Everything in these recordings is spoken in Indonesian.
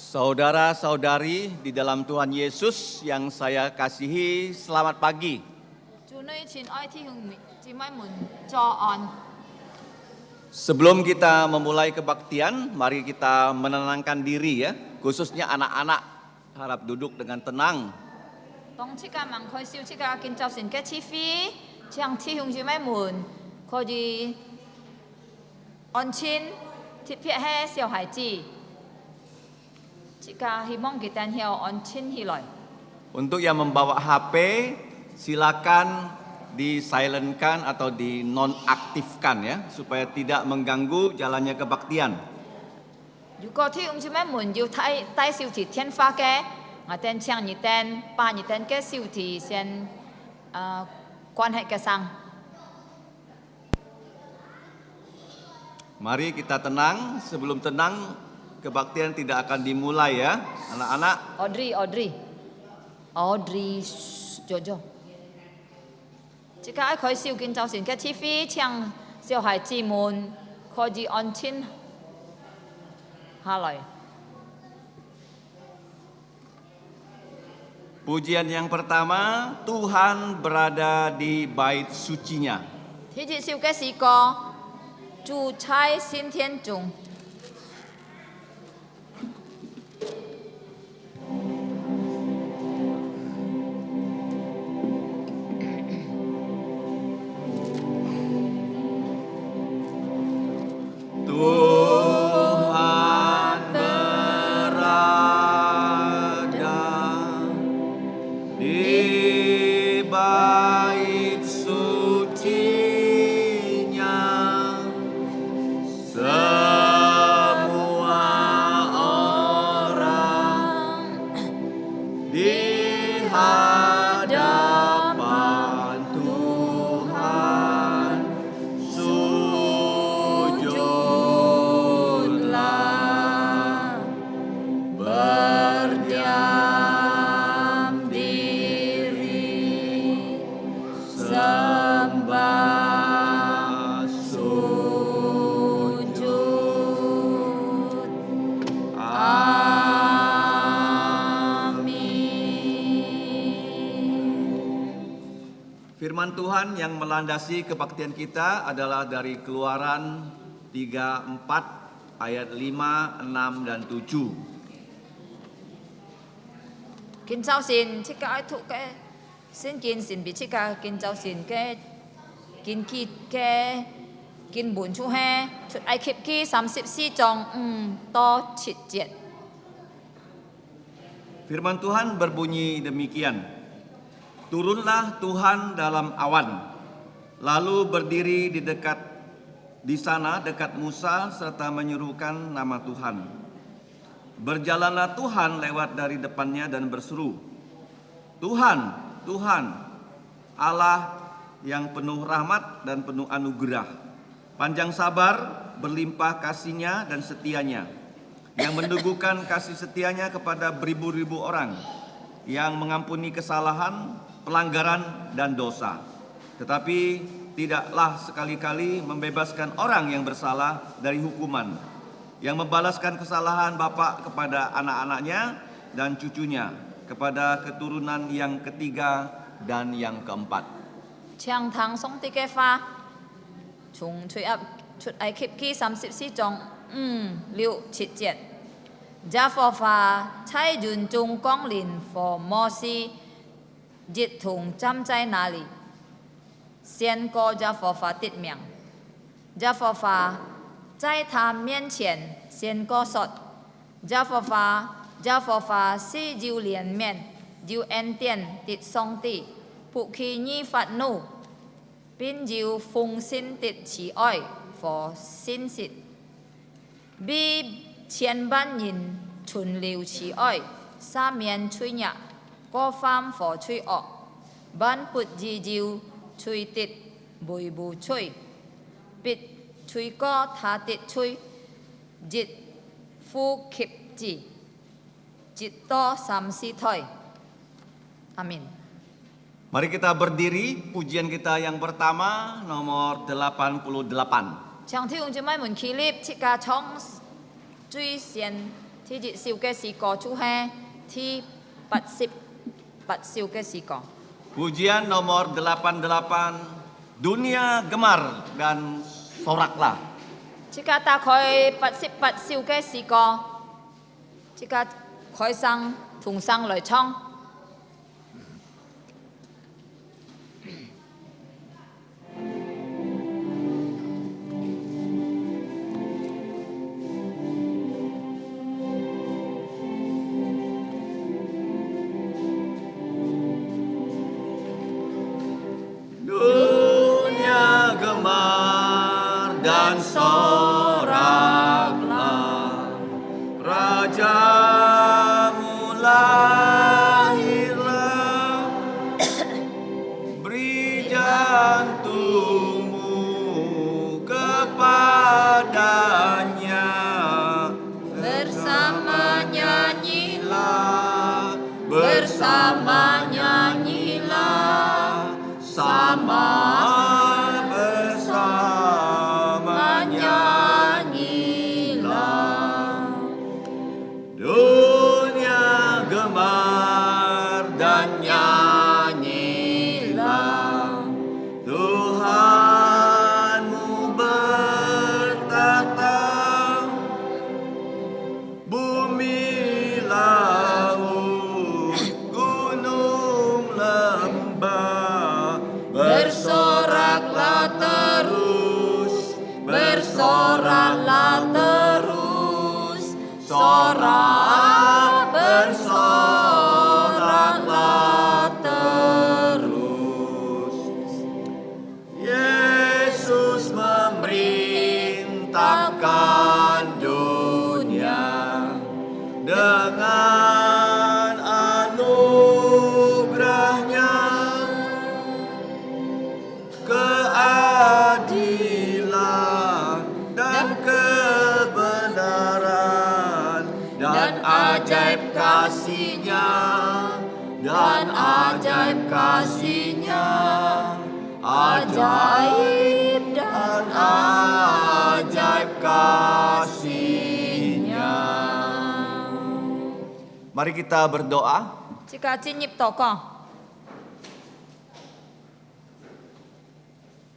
Saudara-saudari di dalam Tuhan Yesus yang saya kasihi, selamat pagi. Sebelum kita memulai kebaktian, mari kita menenangkan diri ya, khususnya anak-anak. Harap duduk dengan tenang. Untuk yang membawa HP, silakan di-silentkan atau di-nonaktifkan ya, supaya tidak mengganggu jalannya kebaktian. Mari kita tenang, sebelum tenang kebaktian tidak akan dimulai ya, anak-anak. Audrey, Jojo. Jika kau siu kiến造成嘅 TV， 請小孩子們可以安靜下來。 Pujian yang pertama, Tuhan berada di bait sucinya. 呢節小嘅詩歌，主在新天中。 Tuhan berada di bait sucinya, semua orang di hadapan Tuhan sujudlah, berdiam diri, sembah sujud. Firman Tuhan yang melandasi kebaktian kita adalah dari Keluaran 34 ayat 5, 6 dan 7. 建造神，即個愛讀嘅聖經神別即個建造神嘅建基嘅經文出係出埃及記34章5到7節。 Firman Tuhan berbunyi demikian. Turunlah Tuhan dalam awan, lalu berdiri di sana dekat Musa serta menyerukan nama Tuhan. Berjalanlah Tuhan lewat dari depannya dan berseru, Tuhan, Tuhan, Allah yang penuh rahmat dan penuh anugerah, panjang sabar, berlimpah kasih-Nya dan setia-Nya, yang mendugukan kasih setia-Nya kepada beribu-ribu orang, yang mengampuni kesalahan, pelanggaran dan dosa, tetapi tidaklah sekali-kali membebaskan orang yang bersalah dari hukuman, yang membalaskan kesalahan bapa kepada anak-anaknya dan cucunya, kepada keturunan yang ketiga dan yang keempat. 長堂上帝嘅話，從出埃及記34章5、6、7節。耶和華差人中降臨和摩西，一同站在那裡，宣告耶和華的名。耶和華在他面前宣告說：耶和華是有憐憫、有恩典的上帝，不輕易發怒，並有豐盛的慈愛和信實，比千萬人存留慈愛，赦免罪孽、過犯和罪惡，萬不依照罪的每無罪，必罪過他的罪，直呼吸之，直到3、4胎。Amin. Mari kita berdiri, pujian kita yang pertama nomor 88. 長天用姊妹們起立，切家從最先ที่จิตสิวแกสีกอชูแฮที่ปัดสิวแกสีกอ Pujian nomor 88, dunia gemar dan soraklah. จิกาตาคอยปัดสิวแกสีกอจิกาคอยสังถุงสังเลยช่อง Dunia gemar dan soraklah, Rajamu lahirlah, beri jantungmu kepadanya, bersama nyanyilah, bersama nyanyilah, sama bersama nyanyilah. Dunia gemar dan nyanyilah, Tuhanmu bertata, bumi laut, gunung lembah, bersoraklah terus, bersoraklah terus, sorak bersoraklah terus. Yesus memerintahkan dunia dengan anugerahnya, keadilan dan kebenaran, dan ajaib kasih-Nya, dan ajaib kasih-Nya, ajaib dan ajaib kasih-Nya. Mari kita berdoa. จิกาจินยิบต่อก่อ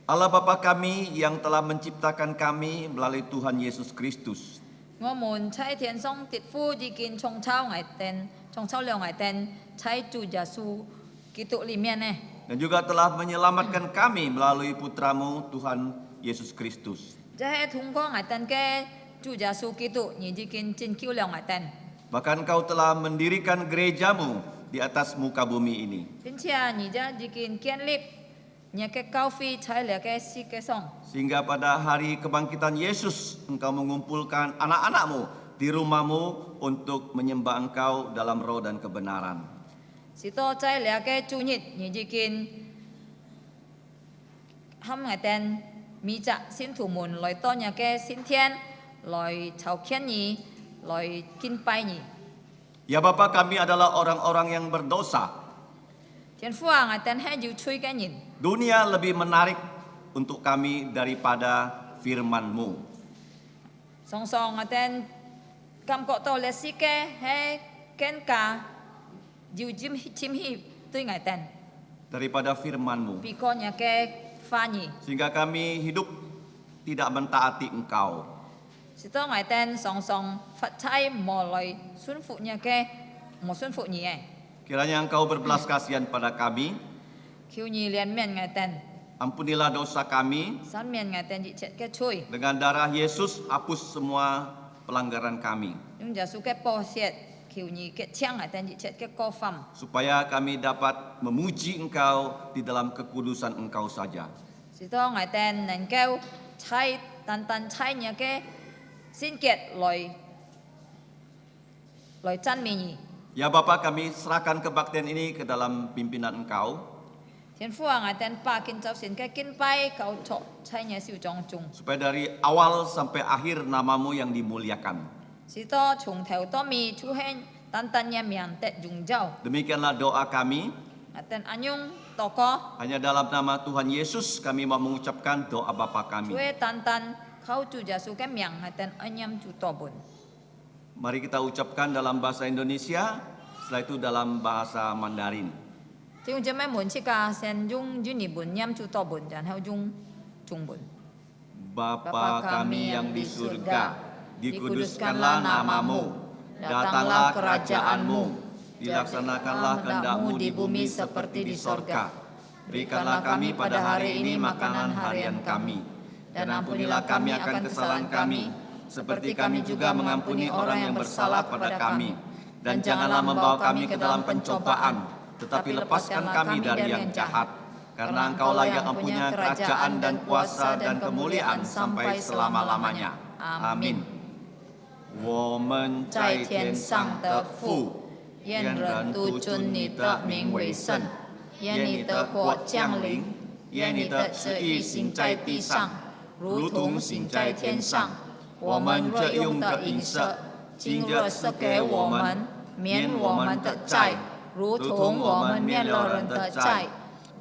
Allah Bapa kami yang telah menciptakan kami melalui Tuhan Yesus Kristus. 我們ใช้田松ติดฟู่จีกินชงเช้าไงเต็นชงเช้าเร็วไงเต็นใช้จูยาสูกิตุลิเมียนเน่ Dan juga telah menyelamatkan kami melalui putramu Tuhan Yesus Kristus. จะให้ทุงก็ไงเต็นแกจูยาสูกิตุนี่จีกินจินคิวเร็วไงเต็น Bahkan Kau telah mendirikan gerejamu di atas muka bumi ini. เป็นเชียนี่จะจีกินเกียนลิบเนี่ยแกเกาฟีใช้เหลือแกซีแกส่ง Sehingga pada hari kebangkitan Yesus Engkau mengumpulkan anak-anakmu di rumahmu untuk menyembah Engkau dalam roh dan kebenaran. สิโตใจเหลือแกจูนิดนี่จีกินทำไงเต็นมีจะสิ้นถูมุนลอยต้นเนี่ยแกสิ้นเทียนลอยเฉาเคียนนี่ลอยกินไปนี่ Ya Bapa, kami adalah orang-orang yang berdosa. เทียนฟัวไงเต็นให้อยู่ช่วยกันยิน Dunia lebih menarik untuk kami daripada firman-Mu. สองไงเต็นกำเกาะโตเลสิแกให้แกนกาอยู่ชิมฮีตัวไงเต็น Daripada firman-Mu. ปีก่อนเนี่ยแกฟ้านี่ Sehingga kami hidup tidak mentaati Engkau. สิโตไงเต็นสองฟัดใช้หมอลอยสุนฟุเนี่ยแกหมอสุนฟุนี่ไง Kiranya Engkau berbelas kasihan pada kami. คิวนี่เรียนเมียนไงเต็น Ampunilah dosa kami. สันเมียนไงเต็นจิเจ็ดแกช่วย Dengan darah Yesus hapus semua pelanggaran kami. ยุ่งจะสู้แกปอเสียดคิวนี่แกเชียงไงเต็นจิเจ็ดแกกอฟัม Supaya kami dapat memuji Engkau di dalam kekudusan Engkau saja. สิโตไงเต็นนั่นแก้วใช้ตันใช้เนี่ยแกสิ้นเกียรติลอยจันมีนี่ Ya Bapa, kami serahkan kebaktian ini ke dalam pimpinan Engkau. เทียนฟัวไงเต็นปากินเจ้าสินแกกินไปเขาโฉใช้เนี่ยสิวจองจุง Supaya dari awal sampai akhir namamu yang dimuliakan. สิโตชงแถวต้องมีชูเฮนตันเนี่ยเมียนเตะจุงเจ้า Demikianlah doa kami. เต็นอันยุงตอกอ Hanya dalam nama Tuhan Yesus kami mau mengucapkan doa Bapa ช่วย kami. ตันเขาจูจะสู้แกเมียงเต็นอันยำจูต่อบุญ Mari kita ucapkan dalam bahasa Indonesia, setelah itu dalam bahasa Mandarin. 弟兄姐妹们，这个先用印尼文念出道文，然后用中文。 Bapa kami yang di surga, dikuduskanlah namamu, datanglah kerajaanmu, dilaksanakanlah kehendak-Mu di bumi seperti di sorga. Berikanlah kami pada hari ini makanan harian kami, dan ampunilah kami akan kesalahan kami, seperti kami juga mengampuni orang yang bersalah pada kami. Dan janganlah membawa kami ke dalam pencobaan, tetapi lepaskan kami dari yang jahat. Karena Engkaulah yang mempunyai kerajaan dan kuasa dan kemuliaan sampai selama-lamanya. Amin. 我们在天上的父，愿人都尊你的名为圣，愿你的国降临，愿你的旨意行在地上，如同行在天上。我们日用的饮食，今日赐给我们，免我们的债，如同我们免了人的债。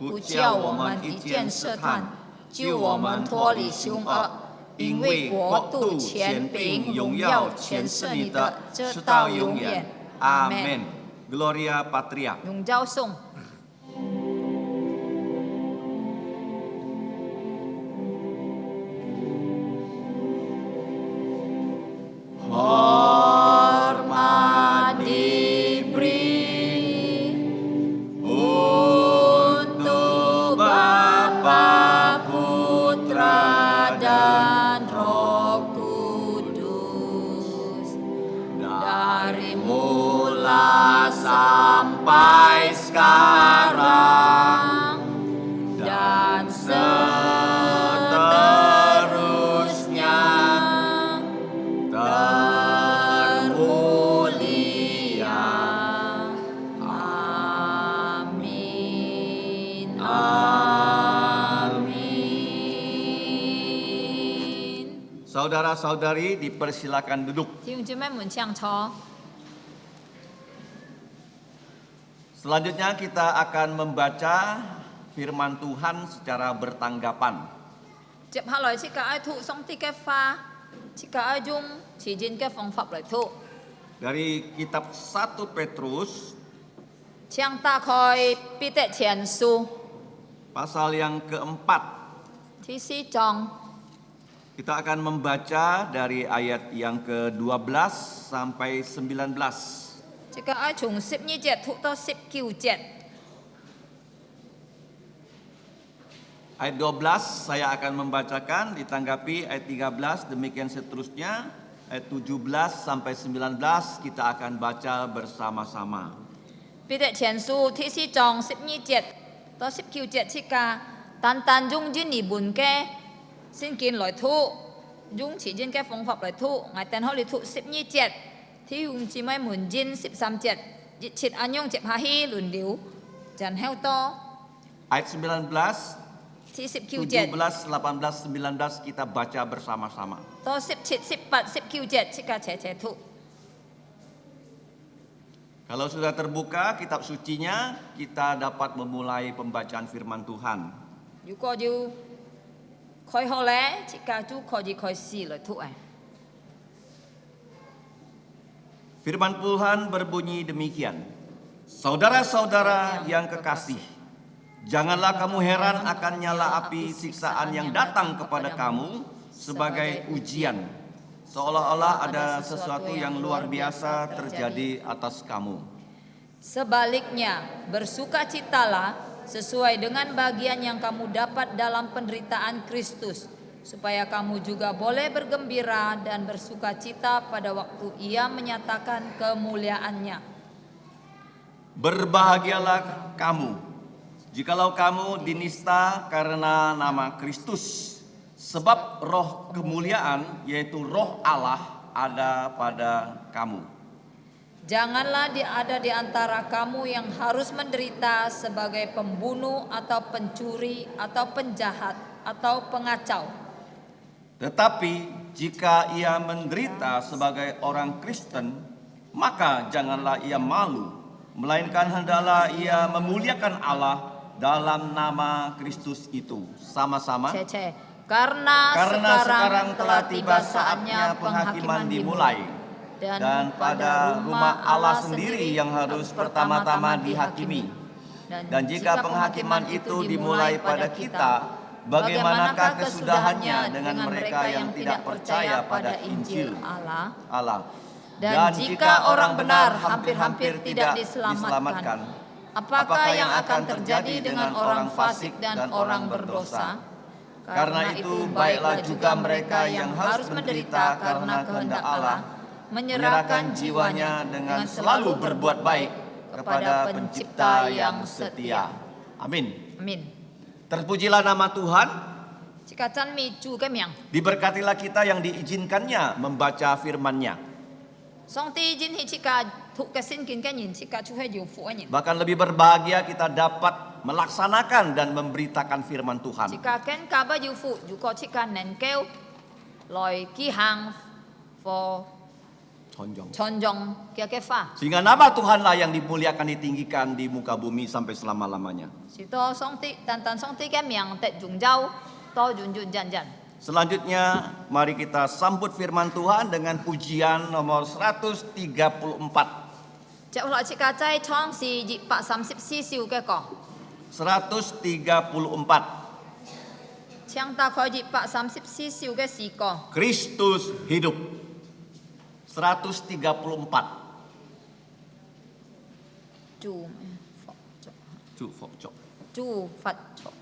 不叫我们一见试探，救我们脱离凶恶，因为国度、权柄、荣耀全是你的，直到永远。阿门。Gloria Patria。 永交颂。 Hormat diberi untuk Bapa, Putra, dan Roh Kudus dari mula sampai sekarang dan seterusnya. Termulia. Amin. Amin. Saudara-saudari dipersilakan duduk. 弟兄姐妹们，请坐。 Selanjutnya kita akan membaca firman Tuhan secara bertanggapan. 接下來，這個愛讀上帝嘅話，這個愛用自然嘅方法嚟讀。 Dari kitab 1 Petrus 請打開彼得前書 pasal yang keempat. 第4章， Kita akan membaca dari ayat yang ke-12 sampai 19. 這個愛從12節讀到19節。 Ayat 12 saya akan membacakan, ditanggapi ayat 13, demikian seterusnya. Ayat 17 sampai 19 kita akan baca bersama-sama. 彼得前書第4章12節到19節，這個單單用印尼文嘅聖經來讀，用自然嘅方法來讀，我等下嚟讀12節，弟兄姊妹們印13節，一切按用接下去輪流，然後到 Ayat 19, 第19節 17, 18, 19 kita baca bersama-sama. 到17、18、19節，這個齊齊讀。 Kalau sudah terbuka kitab sucinya, kita dapat memulai pembacaan firman Tuhan. 如果要開學咧，這個就可以開始來讀誒。 Firman Tuhan berbunyi demikian. Saudara-saudara yang kekasih, janganlah kamu heran akan nyala api siksaan yang datang kepada kamu sebagai ujian, seolah-olah ada sesuatu yang luar biasa terjadi atas kamu. Sebaliknya, bersukacitalah sesuai dengan bagian yang kamu dapat dalam penderitaan Kristus, supaya kamu juga boleh bergembira dan bersukacita pada waktu Ia menyatakan kemuliaannya. Berbahagialah kamu, jikalau kamu dinista karena nama Kristus, sebab roh kemuliaan, yaitu roh Allah, ada pada kamu. Janganlah ada di antara kamu yang harus menderita sebagai pembunuh atau pencuri atau penjahat atau pengacau. Tetapi jika ia menderita sebagai orang Kristen, maka janganlah ia malu, melainkan hendaklah ia memuliakan Allah dalam nama Kristus itu. Sama-sama. Karena Karena sekarang telah tiba saatnya penghakiman dimulai. dan pada rumah Allah sendiri yang harus pertama-tama dihakimi. Dan jika penghakiman itu dimulai pada kita, bagaimanakah kesudahannya dengan mereka yang tidak percaya pada Injil Allah? Dan jika orang benar hampir-hampir tidak diselamatkan, apakah yang akan terjadi dengan orang fasik dan orang berdosa? Karena itu baiklah juga mereka yang harus menderita karena kehendak Allah, menyerahkan jiwanya dengan selalu berbuat baik kepada Pencipta yang setia. Amin. Amin. Terpujilah nama Tuhan. Jika Chan Mi Chu cái miệng, Diberkatilah kita yang diizinkannya membaca firman-Nya. Song Ti Jin Hi Chika Thu cái xin kính cái nhìn Chika Chu Hai Diệu Phụ ấy nhìn. Bahkan lebih berbahagia kita dapat melaksanakan dan memberitakan firman Tuhan. Chika Ken Ka Ba Diệu Phụ, dù có Chika Nen Kêu, Loi Ki Hang For Conjong. Chon Jong Kia Ke Fa. Sehingga nama Tuhanlah yang dimuliakan, ditinggikan di muka bumi sampai selama-lamanya. Sito Song Ti Tan Tan Song Ti cái miệng Tet Jung Jau To Jun Jun Jan Jan. Selanjutnya mari kita sambut firman Tuhan dengan pujian nomor 134. Cek ulah Chika Cai Chong Si Ji Pak 34 Siu Ke Ko. 134. Chiang Ta Khoi Ji Pak 34 Siu Ke Si Ko. Kristus hidup. 134. Chu Phật Chok. Chu Fok Chok. Chu Phật Chok.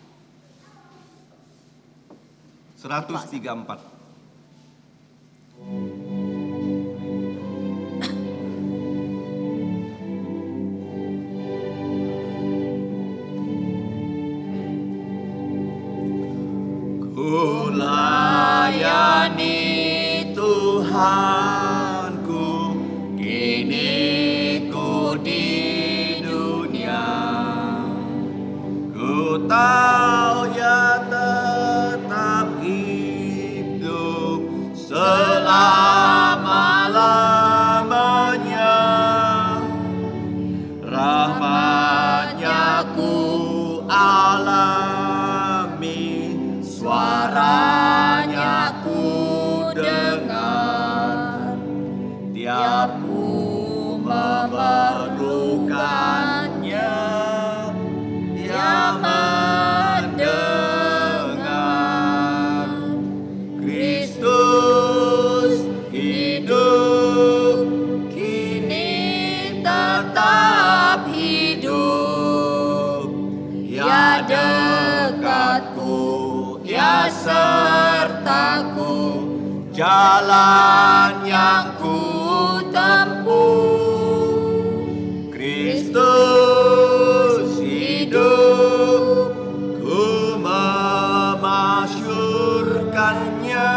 134. Ku layani Tuhanku, kini ku di dunia. Ku tahu Dia tetap hidup selama-lamanya. Rahmat-Nya ku alami, suaranya ku dengar. Tiap ku memerlukannya, Dia mendengar. Kristus hidup, kini tetap hidup. Ya dekatku, Ya sertaku, jalan yang ku tempuh. Kristus hidup, ku memasyurkannya.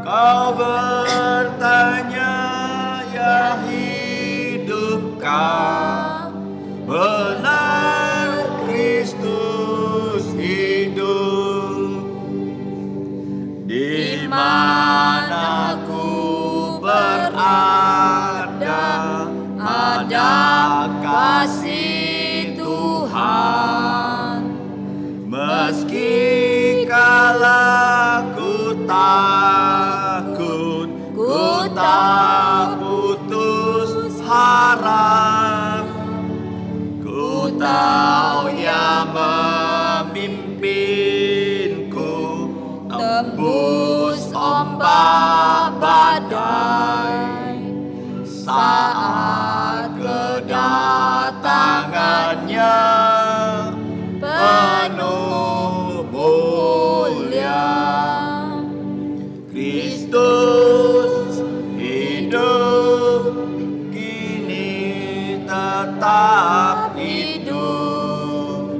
Kau bertanya, ya hidupkah? Benar Kristus hidup. Di mana ku berada, ada kasih Tuhan. Meski kala ku takut, ku tak putus harap. Ku tahu Ia memimpinku tembus ombak badai. Saat kedatangannya penuh mulia. Kristus hidup, kini tetap hidup.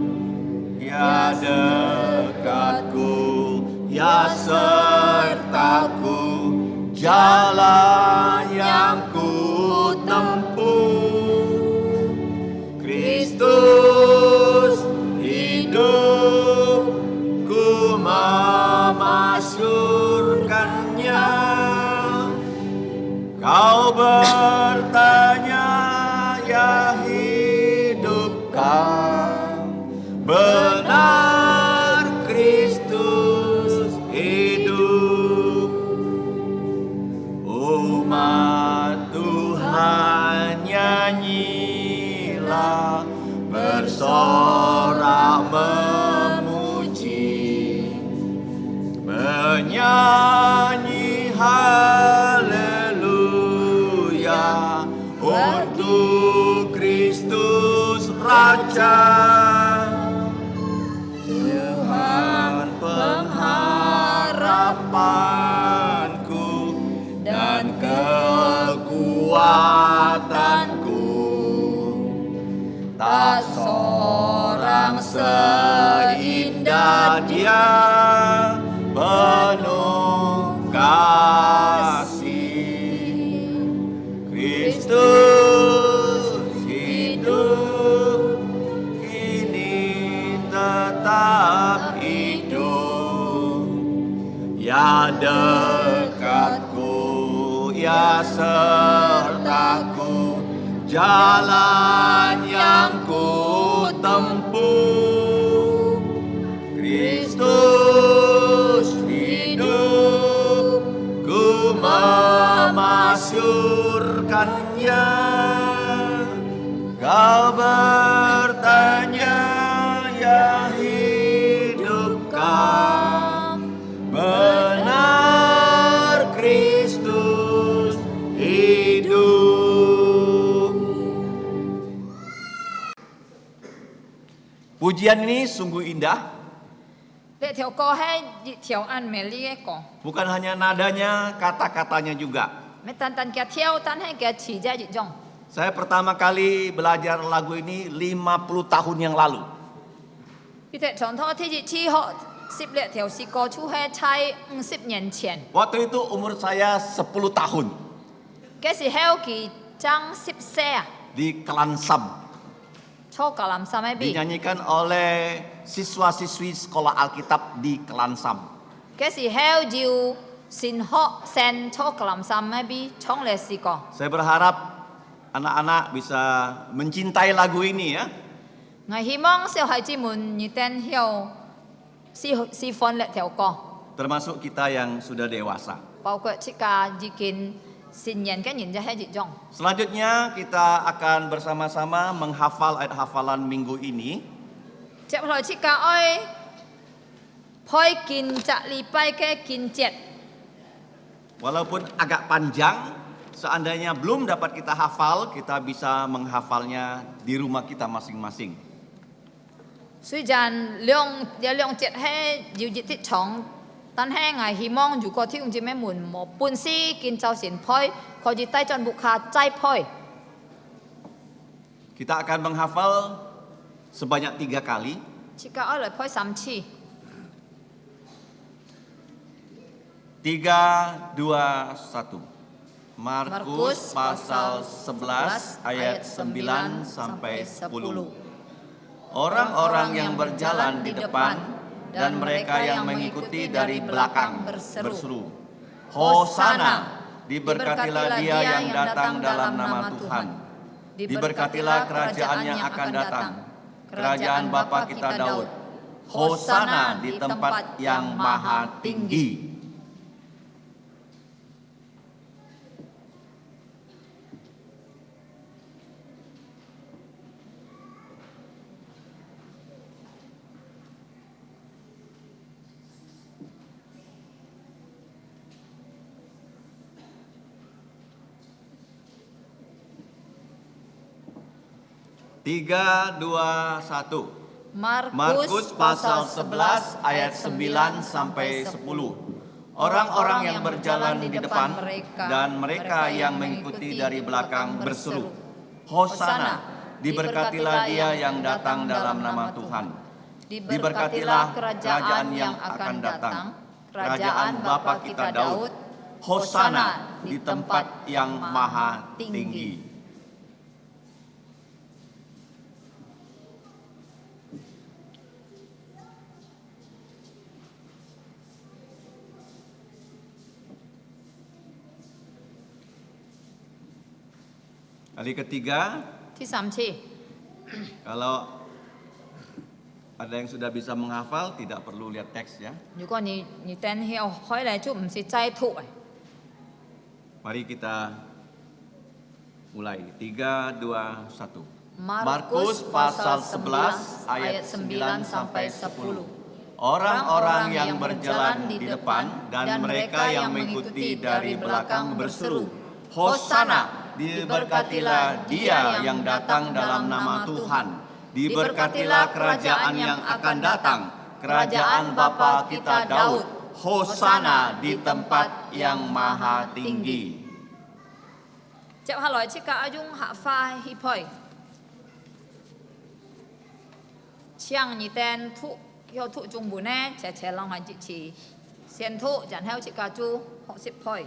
Ya dekatku, Ya sertaku, jalan yang ku tempuh. Kristus hidup, ku memasyurkannya. Kau bertanya, ya hidup. untuk Kristus Raja. Tuhan pengharapanku dan kekuatanku, tak seorang seindah Dia, penuh kasih. Kristus hidup, kini tetap hidup. Ya dekatku, ya sertaku, jalan yang ku tempuh. Kristus hidup, ku memasyurkannya. Kau bertanya, ya hidupkah? Benar Kristus hidup. Pujian ini sungguh indah. 呢條歌係一條按美麗嘅歌， Bukan hanya nadanya, kata-katanya juga. 咪單單嘅跳，但係嘅詞啫一種。 Saya pertama kali belajar lagu ini 50 tahun yang lalu. 呢隻長拖天熱黐學攝呢條詩歌出係差50年前， Waktu itu umur saya 10 tahun 嗰時候佢爭14啊， di Kelansam. 初格林三喺邊， Dinyanyikan oleh siswa-siswi sekolah Alkitab di Kelansam. 嗰時候要先學先初格林三喺邊唱呢詩歌。 Saya berharap anak-anak bisa mencintai lagu ini ya. 我希望小孩子們一定要喜歡呢條歌， Termasuk kita yang sudah dewasa. 包括這個已經成人嘅人就係一種。 Selanjutnya kita akan bersama-sama menghafal ayat hafalan minggu ini. 接來這個愛配見這禮拜嘅見節， Walaupun agak panjang, seandainya belum dapat kita hafal, kita bisa menghafalnya di rumah kita masing-masing. 雖然兩節係要一啲長，但係我希望如果弟兄姊妹們冇本事見就先配，可以帶進屋下再配。 Kita akan menghafal sebanyak 3 kali. 這個愛嚟配3次。 3, 2, 1. Markus Markus pasal 11 ayat 9 sampai 10. Orang-orang yang berjalan di depan dan mereka yang mengikuti dari belakang berseru, Hosana, diberkatilah Dia yang datang dalam nama Tuhan. Diberkatilah kerajaan yang akan datang, kerajaan Bapa kita Daud. Hosana di tempat yang maha tinggi. Tiga, dua, satu. Markus pasal 11 ayat 9 sampai 10. Orang-orang yang berjalan di depan dan mereka yang mengikuti dari belakang berseru, Hosana, diberkatilah Dia yang datang dalam nama Tuhan. Diberkatilah kerajaan yang akan datang, kerajaan Bapa kita Daud. Hosana di tempat yang maha tinggi. Kali ketiga, 第3次， kalau ada yang sudah bisa menghafal, tidak perlu lihat teks ya. 如果你等要開嚟就唔是齋讀嘅。 Mari kita mulai. 3, 2, 1. Markus pasal 11 ayat 9 sampai 10. Orang-orang yang berjalan di depan dan mereka yang mengikuti dari belakang berseru, Hosana, Diberkatilah Dia yang datang dalam nama Tuhan. Diberkatilah kerajaan yang akan datang, kerajaan Bapa kita Daud. Hosana di tempat yang maha tinggi. Tiếp hạ lời chỉ cả dung hạ pha hi phơi. Chiang nhị tên thụ hiệu thụ trung bù nè, trẻ lòng hành chỉ xiên thụ chẳng theo chỉ cả chu họ xếp phơi.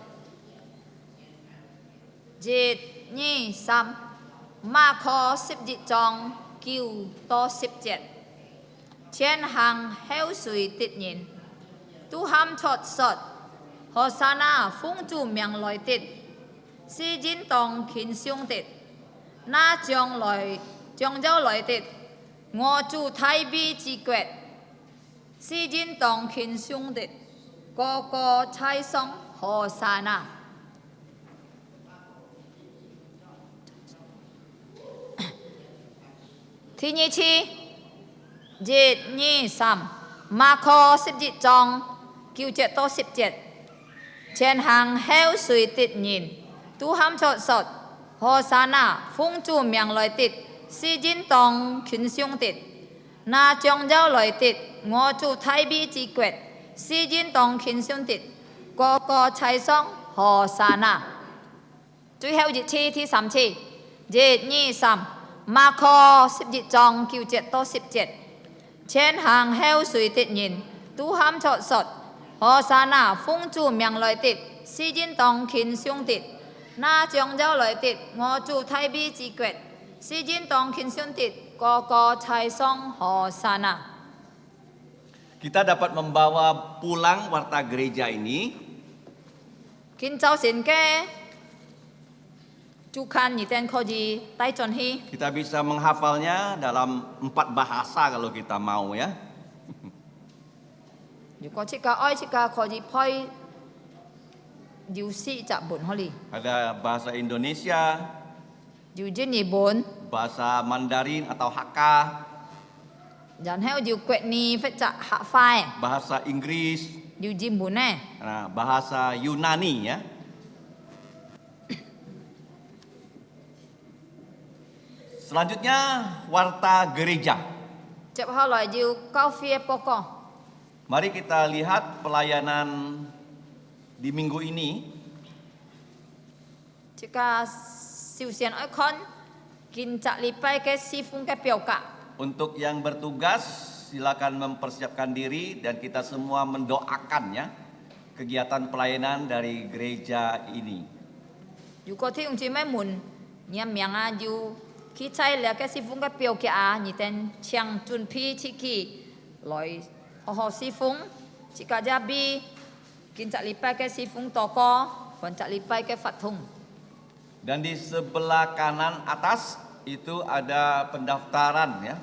Dệt nhị sam ma kho xếp dịt trong kiêu to xếp dệt. Trên hàng heo suy tịt nhìn. Tu ham chọt sọt. Hosanna phung chu miệng lòi tịt. Si jin tong khiến siung tịt. Na chong dâu lòi tịt. Ngô chu thái bi chi quẹt. Si jin tong khiến siung tịt. Có chai song Hosanna. Thi nhị chi. Dệt nhị sam. Ma kho xếp dịt trong. Kiêu chết to xếp chết. Trên hàng heo suy tịt nhìn. Tu ham chọt sọt. Hosanna phung chu miệng lòi tịt. Si jin tong khiến siung tịt. Na chong dâu lòi tịt. Ngô chu thái bi chi quẹt. Si jin tong khiến siung tịt. Có chai song Hosanna. Chui heo dịt chi thi sám chi. Dệt nhị sam. Ma kho xếp dịt trong kiêu chết to xếp chết. Trên hàng heo suy tịt nhìn. Tu ham chọt sọt. Hosanna phung chu miệng lòi tịt. Si jin tong khiến siung tịt. Na chong dâu lòi tịt. Ngô chu thái bi chi quẹt. Si jin tong khiến siung tịt. Có chai song Hosanna. Kita dapat membawa pulang warta gereja ini Kin cháu xin ke chu kan nhị tên kho gì tay tròn hi. kita bisa menghafalnya dalam 4 bahasa kalau kita mau ya. Dù có chika oi chika kho gì phơi. Dù si chạ bổn ho li. Ada bahasa Indonesia, Dù jin nhị bổn. bahasa Mandarin atau Hakka, Dàn heo dù quẹt ni phải chạ hạ phai. bahasa Inggris, Dù jin bổn nè. nah, bahasa Yunani ya. Selanjutnya warta gereja. Chep ha loại dù cao phía poko. Mari kita lihat pelayanan di minggu ini. Chika siu xian oi khon. Kin chạ li pai ke si phung ke piao ka. Untuk yang bertugas silakan mempersiapkan diri dan kita semua mendoakan ya kegiatan pelayanan dari gereja ini. Dù có thi ông chị mấy mùn. Nhằm miệng à dù. Khi chay là cái si phung cái biểu kia à. Nhị tên chàng chun pi chi kỳ. Lòi ho si phung. Chị cả gia bi. Kin chạ li pai cái si phung to ko. Còn chạ li pai cái phạt thùng. Dan di sebelah kanan atas itu ada pendaftaran ya.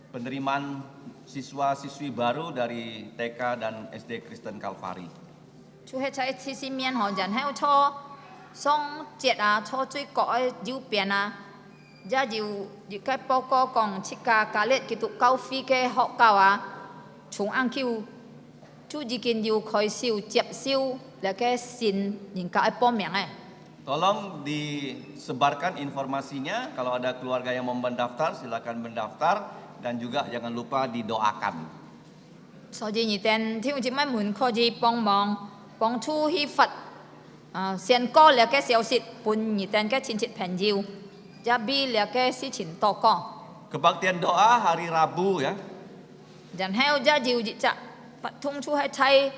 Penerimaan siswa-siswi baru dari TK dan SD Kristen Kalvari. Chú hết chạy thi si miên họ dàn heo cho. Xong chết à cho chui cõi dữ biển à. Gia dữ cái bó có còn chị cả lết kì tụ cao phi cái họ cao à. Chúng ăn kêu. Chú dì kinh dữ khói siêu chẹp siêu. Là cái xin nhìn cả bó miệng ấy. Tolong disebarkan informasinya. Kalau ada keluarga yang mau mendaftar silakan mendaftar dan juga jangan lupa didoakan. Sau gì nhị tên thiếu chị mấy muốn khó gì bong chu hi Phật. Xiên co là cái xéo xịt bún nhị tên cái chín chít phèn diêu. Gia bi là cái xí chín to co. Kebaktian doa hari Rabu ya. Dàn heo gia diêu dị chạ. Phật thung chu hay chay.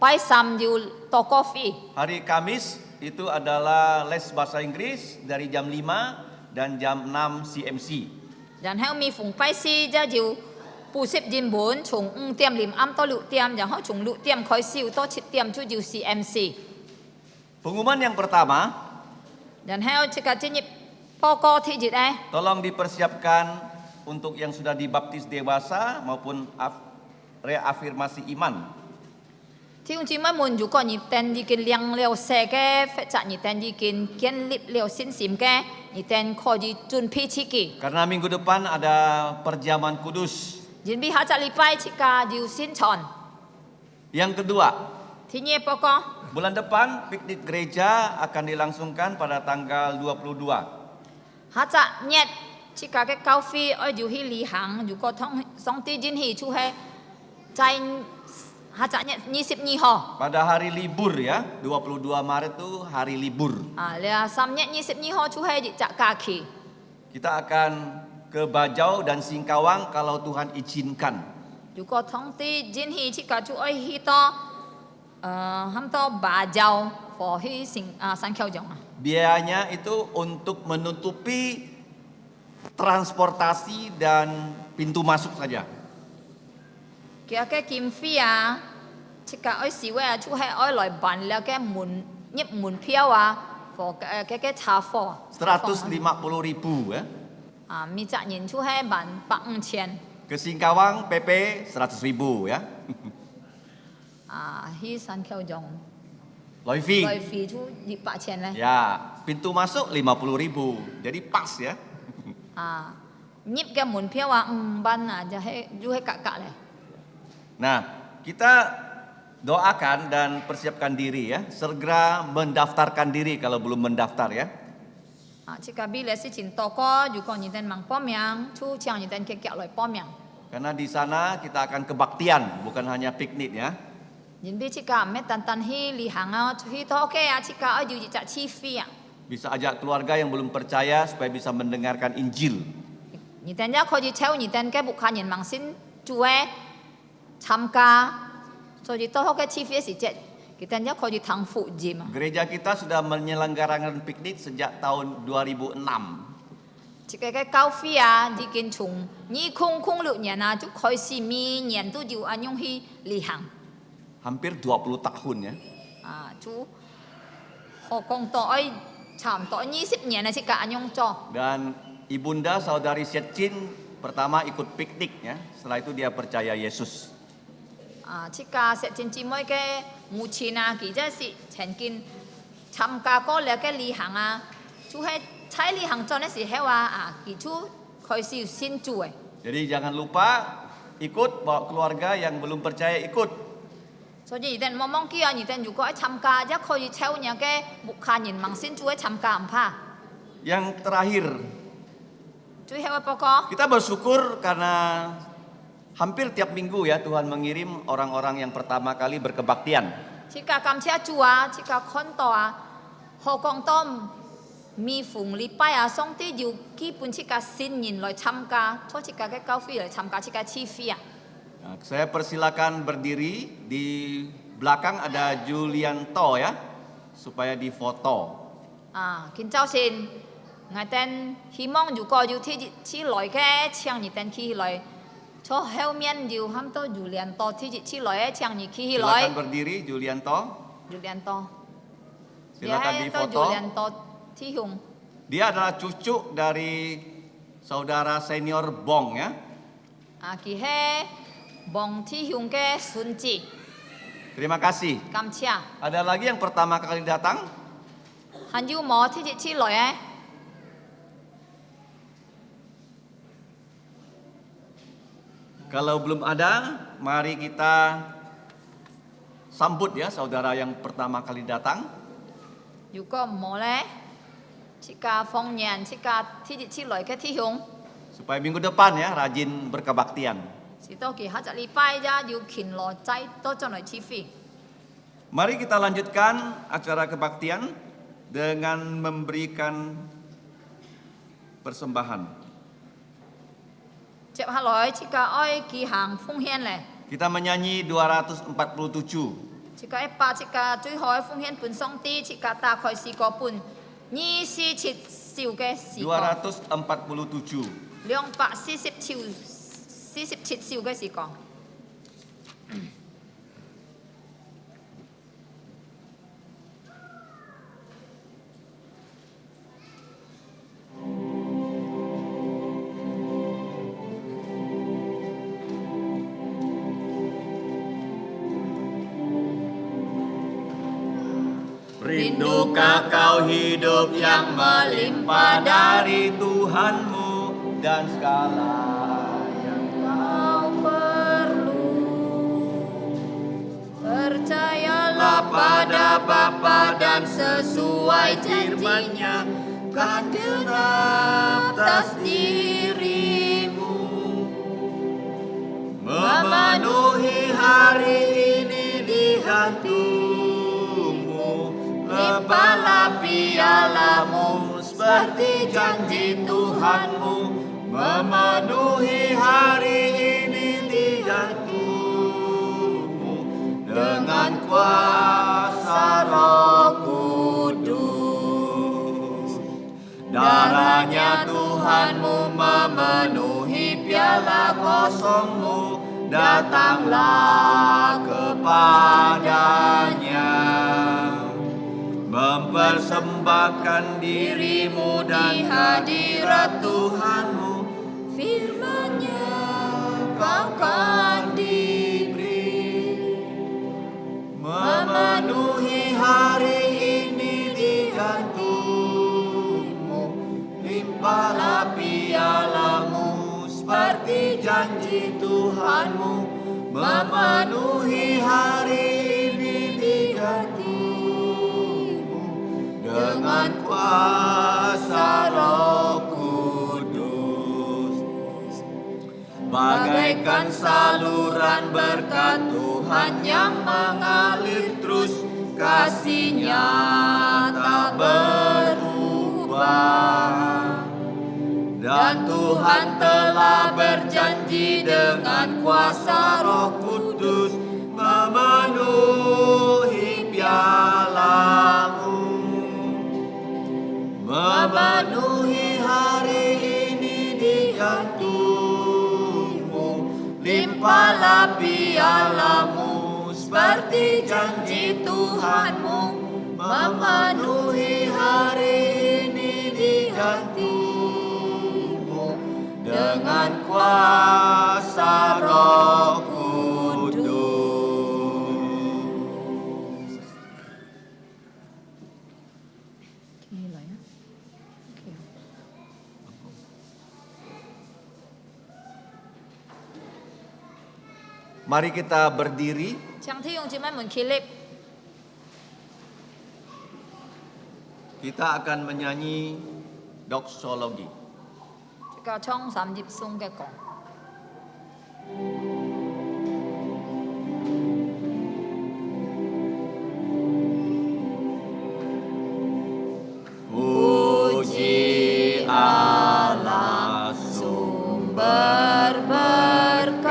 Pai sam diêu to co phi. Hari Kamis itu adalah les bahasa Inggris dari jam 5 dan jam 6 CMC. Dàn heo mi phùng pai si gia diêu. Bù xếp dinh 4 chúng tiêm lim âm to lụ tiêm. Dàn họ chúng lụ tiêm khói siêu to chít tiêm chu diêu CMC. Pengumuman yang pertama, Dàn heo chỉ cả chít nhịp poko thị dị đây. tolong dipersiapkan untuk yang sudah dibaptis dewasa maupun reafirmasi iman. Thì ông chỉ mới muốn dù có nhị tên đi kinh liang liều xe cái phải chặt nhị tên đi kinh kiên lip liều xin xìm cái nhị tên khó gì chun pi chi kỳ. Karena minggu depan ada perjamuan kudus. Jin bi hạ chặt li pai chi ca diu xin chọn. Yang kedua, Thì nhẹ bao con Bulan depan piknik gereja akan dilangsungkan pada tanggal 22. 下集日即個嘅教會愛要去旅行，如果通上帝真係出係在下集日22號， Pada hari libur ya, 22 Maret itu hari libur. 你啊3月22號出係日假期， Kita akan ke Bajau dan Singkawang kalau Tuhan izinkan. 如果上帝真係即個就愛去到很多巴州或去新橋種啊。 Biayanya itu untuk menutupi transportasi dan pintu masuk saja. 佢嘅經費啊，即個愛示威啊，就係愛來辦了嘅入門票啊，和嘅查貨。 150.000 ya. 每隻人就係辦150,000。 Ke Singkawang PP 100.000 ya. 去新橋種。 Loi fee. 來費就200,000咧。 Ya, pintu masuk 50.000. Jadi pas ya. 入嘅門票啊5萬啊，就係格咧。 Nah, kita doakan dan persiapkan diri ya, segera mendaftarkan diri kalau belum mendaftar ya. 即個比例是前多個，如果你哋問報名，就請你哋去夾來報名。 Karena di sana kita akan kebaktian, bukan hanya piknik ya. 因為即個唔係單單去旅行啊，去到屋企啊，即個要一隻起飛啊。 Bisa ajak keluarga yang belum percaya supaya bisa mendengarkan Injil. 你哋一可以請你哋嘅牧客人盲先做嘅參加，所以到屋企起飛時節，佢哋一可以聽福音啊。 Gereja kita sudah menyelenggarakan piknik sejak tahun 2006. 即個嘅教會啊，已經從2006年啊就開始每年都要按樣去旅行。 Hampir 20 tahun ya. 就學講到愛差唔多20年啊，即個按樣做。 Dan ibunda saudari Syedcin pertama ikut piknik ya. Setelah itu dia percaya Yesus. 即個石前姊妹嘅母親啊，佢真係曾經參加過了嘅旅行啊，就係在旅行中嘅時候佢就開始先做嘅。 Jadi jangan lupa ikut, bawa keluarga yang belum percaya ikut. 所以你哋冇忘記啊！你哋如果參加，一可以抽人嘅牧客人盲先做嘅參加唔怕。 Yang terakhir, 最後一報告， kita bersyukur karena hampir tiap minggu ya Tuhan mengirim orang-orang yang pertama kali berkebaktian. 即個感謝主啊！即個看到啊，何講到每逢禮拜啊，上帝要基本即個新人來參加，初即個嘅教會來參加即個起飛啊！ Nah, saya persilakan berdiri, di belakang ada Julianto ya, supaya difoto. 見周先，我哋希望如果要起來嘅，請你哋起來，坐後面要很多有兩多起來嘅，請你起來。 Silakan berdiri Julianto. 有兩多， Silakan 有 difoto. 兩多弟兄。 Dia adalah cucu dari saudara senior Bong ya. 佢係幫弟兄嘅孫子， Terima kasih. 感謝。 Ada lagi yang pertama kali datang? 還有冇起來嘅？ Kalau belum ada, mari kita sambut ya saudara yang pertama kali datang. 如果冇咧，即個豐年即個起來嘅弟兄， Supaya minggu depan ya rajin berkebaktian. 是到佢下個禮拜呀，要勤勞仔多進來起飛。 Mari kita lanjutkan acara kebaktian dengan memberikan persembahan. 接下來即個愛舉行奉獻咧， Kita menyanyi 247. 即個100即個最後嘅奉獻本上帝，即個大概是個半27兆嘅時光。 247. 247兆嘅時光。 Rindukah kau hidup yang melimpah dari Tuhanmu dan segala yang Kau perlu percayalah kepada Bapa dan sesuai janjinya kan genap atas dirimu. Memenuhi hari ini di hatimu, limpahlah pialamu seperti janji Tuhanmu. Memenuhi hari ini di hatimu dengan kuasa Roh Kudus. Darahnya Tuhanmu memenuhi piala kosongmu, datanglah kepadanya, mempersembahkan dirimu dan hadirat Tuhanmu. Firman-Nya kau kan diberi. Memenuhi hari ini di hatimu, limpahlah pialamu seperti janji Tuhanmu. Memenuhi hari ini di hatimu dengan kuasa Roh Kudus. Bagaikan saluran berkat Tuhan yang mengalir terus, kasih-Nya tak berubah. Dan Tuhan telah berjanji dengan kuasa Roh Kudus memenuhi pialamu. Memenuhi hari ini di hatimu, limpahlah pialamu seperti janji Tuhanmu. Memenuhi hari ini di hatimu dengan kuasa Roh Kudus. Gila ya. Oke. Mari kita berdiri. 請弟兄姊妹們起立， Kita akan menyanyi doksologi. 個唱三葉頌嘅歌。 Puji Allah sumber berkat,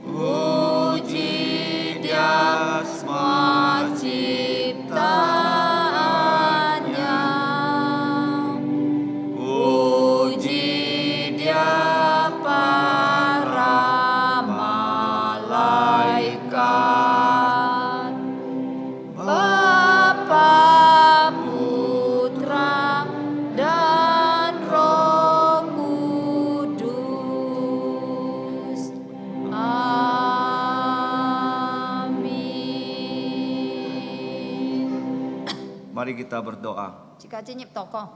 puji Dia semua ciptaannya, puji Dia para malaikat, Bapa, Putra, dan Roh Kudus. Amin. Mari kita berdoa. Jika cinyip toko,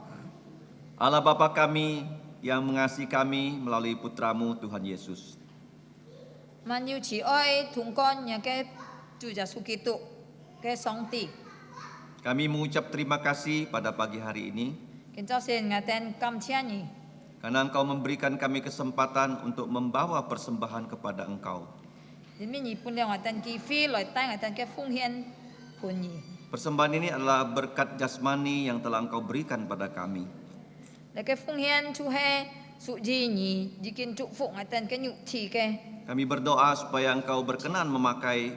Allah Bapa kami yang mengasihi kami melalui putramu Tuhan Yesus. man yêu chỉ ơi thùng con nhà cái chủ giả su kitu cái song ti, Kami mengucap terima kasih pada pagi hari ini kiến trao sen ngài tên cam chia nhỉ, karena Engkau memberikan kami kesempatan untuk membawa persembahan kepada Engkau. đến mình nhị pun ngài tên kỳ phi lời tay ngài tên cái phung hiền pun nhỉ, Persembahan ini adalah berkat jasmani yang telah Engkau berikan pada kami. là cái phung hiền chu he su gì nhỉ, di kiến trụ phụ ngài tên cái nhụ chỉ cái, Kami berdoa supaya Engkau berkenan memakai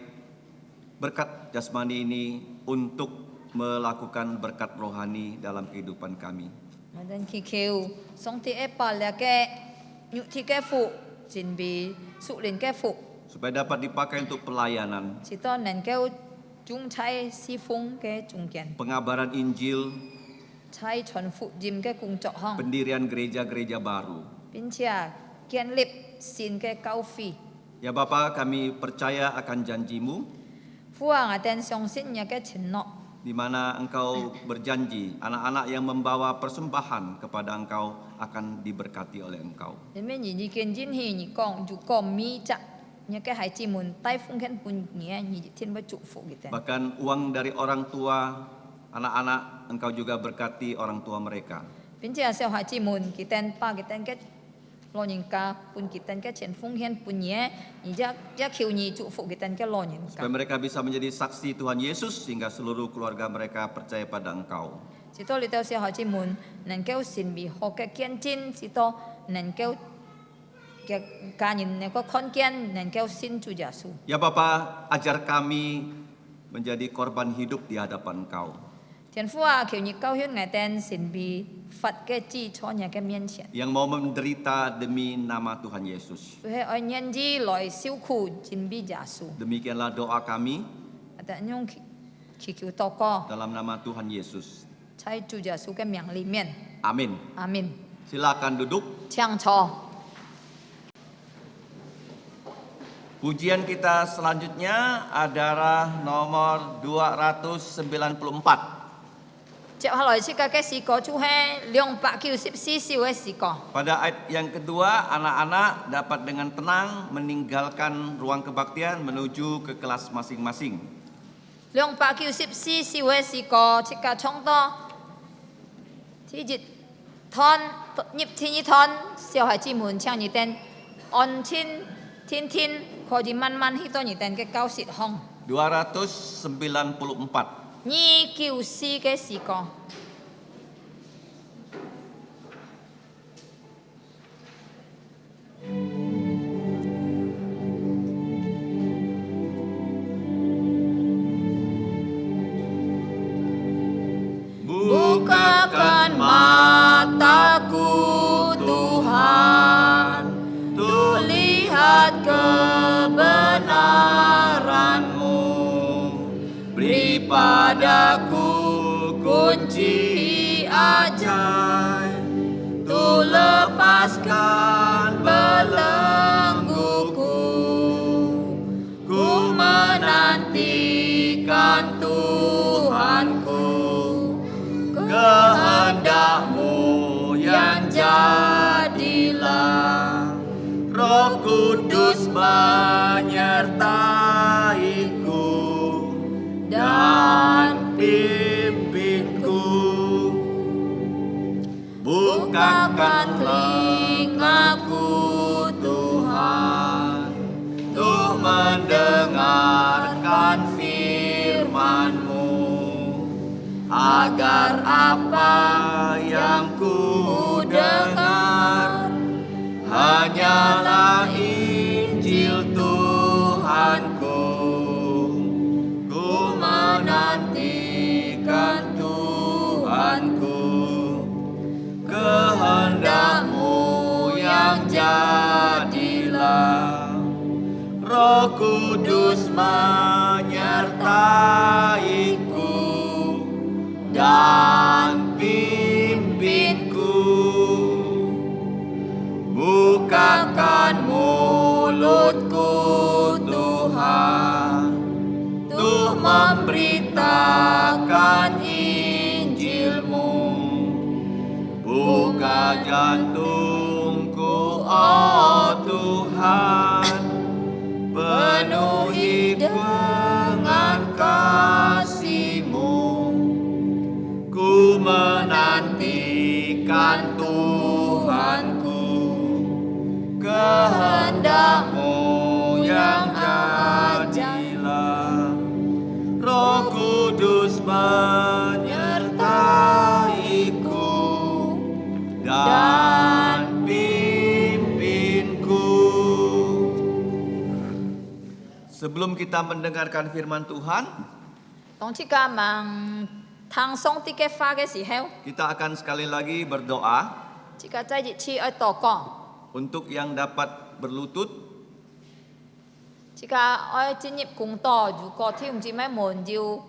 berkat jasmani ini untuk melakukan berkat rohani dalam kehidupan kami. ngài tên kỳ kêu song ti epa là cái nhụ chỉ cái phụ, chính vì su lên cái phụ, Supaya dapat dipakai untuk pelayanan, chỉ to nên kêu trung trái si phung cái trung kian, pengabaran Injil, trái chuẩn phụ dìm cái cung trọ hong. pendirian gereja-gereja baru. Bin chia kian lip sin ke kau fi. Ya Bapa, kami percaya akan janji-Mu Fua ngaten song sin nya ke chenno. di mana Engkau berjanji anak-anak yang membawa persembahan kepada Engkau akan diberkati oleh Engkau. Nên mình nhìn kian jin hi ni kong ju kom mi cha. những cái hải chi muốn tay phung khen pun nhé như thiên với trụ phụ gitu. Bahkan uang dari orang tua, anak-anak, Engkau juga berkati orang tua mereka. 并且小孩子们佢哋把佢哋嘅老人家半佢哋嘅錢奉獻半嘢，而且求你祝福佢哋嘅老人家 Supaya。mereka bisa menjadi saksi Tuhan Yesus sehingga seluruh keluarga mereka percaya pada Engkau. 直到你到小孩子們能夠善美好嘅見證，直到能夠嘅家人能夠看見，能夠信主耶穌。 Ya Bapa, ajar kami menjadi korban hidup di hadapan Engkau. 天父啊，求你教訓我哋善美佛嘅知錯人嘅面前， Yang mau menderita demi nama Tuhan Yesus. 佢係愛人子來受苦，盡比耶穌。 Demikianlah doa kami 但用祈求禱告， dalam nama Tuhan Yesus. 在主耶穌嘅名裡面， Amin. 阿門。 Silakan duduk. 請坐。 Pujian kita selanjutnya adalah nomor 294. 接下來這個嘅詩歌就係294首嘅詩歌。 Pada ayat yang kedua, anak-anak dapat dengan tenang meninggalkan ruang kebaktian menuju ke kelas masing-masing. 294首嘅詩歌，這個唱到第一團入天一團，小孩子們請你哋安靜聽聽，可以慢慢去到你哋嘅教室行。 294. 294嘅詩歌。 Bukakan mataku Tuhan, untuk lihat kebenaran-Mu. Beri padaku kunci ajaib, untuk lepaskan belengguku. Ku menantikan Tuhanku, kehendak-Mu yang jadilah. Roh Kudus menyertaiku dan pimpinku. Bukakan telingaku Tuhan, untuk mendengarkan firman-Mu, agar apa yang ku dengar hanyalah Injil Tuhanku. Ku menantikan Tuhanku, kehendak-Mu yang jadilah. Roh Kudus menyertaiku dan pimpinku. Bukakan mulutku Tuhan, untuk memberitakan Injil-Mu. Buka jantungku, oh Tuhan, penuhi dengan kasih-Mu. Ku menantikan Tuhanku, kehendak-Mu yang jadilah. Roh Kudus menyertaiku dan pimpinku. Sebelum kita mendengarkan firman Tuhan, 當這個盲聽誦啲嘅話嘅時候， kita akan sekali lagi berdoa 這個再一次愛禱告， untuk yang dapat berlutut. 這個愛進入工作，如果弟兄姊妹們要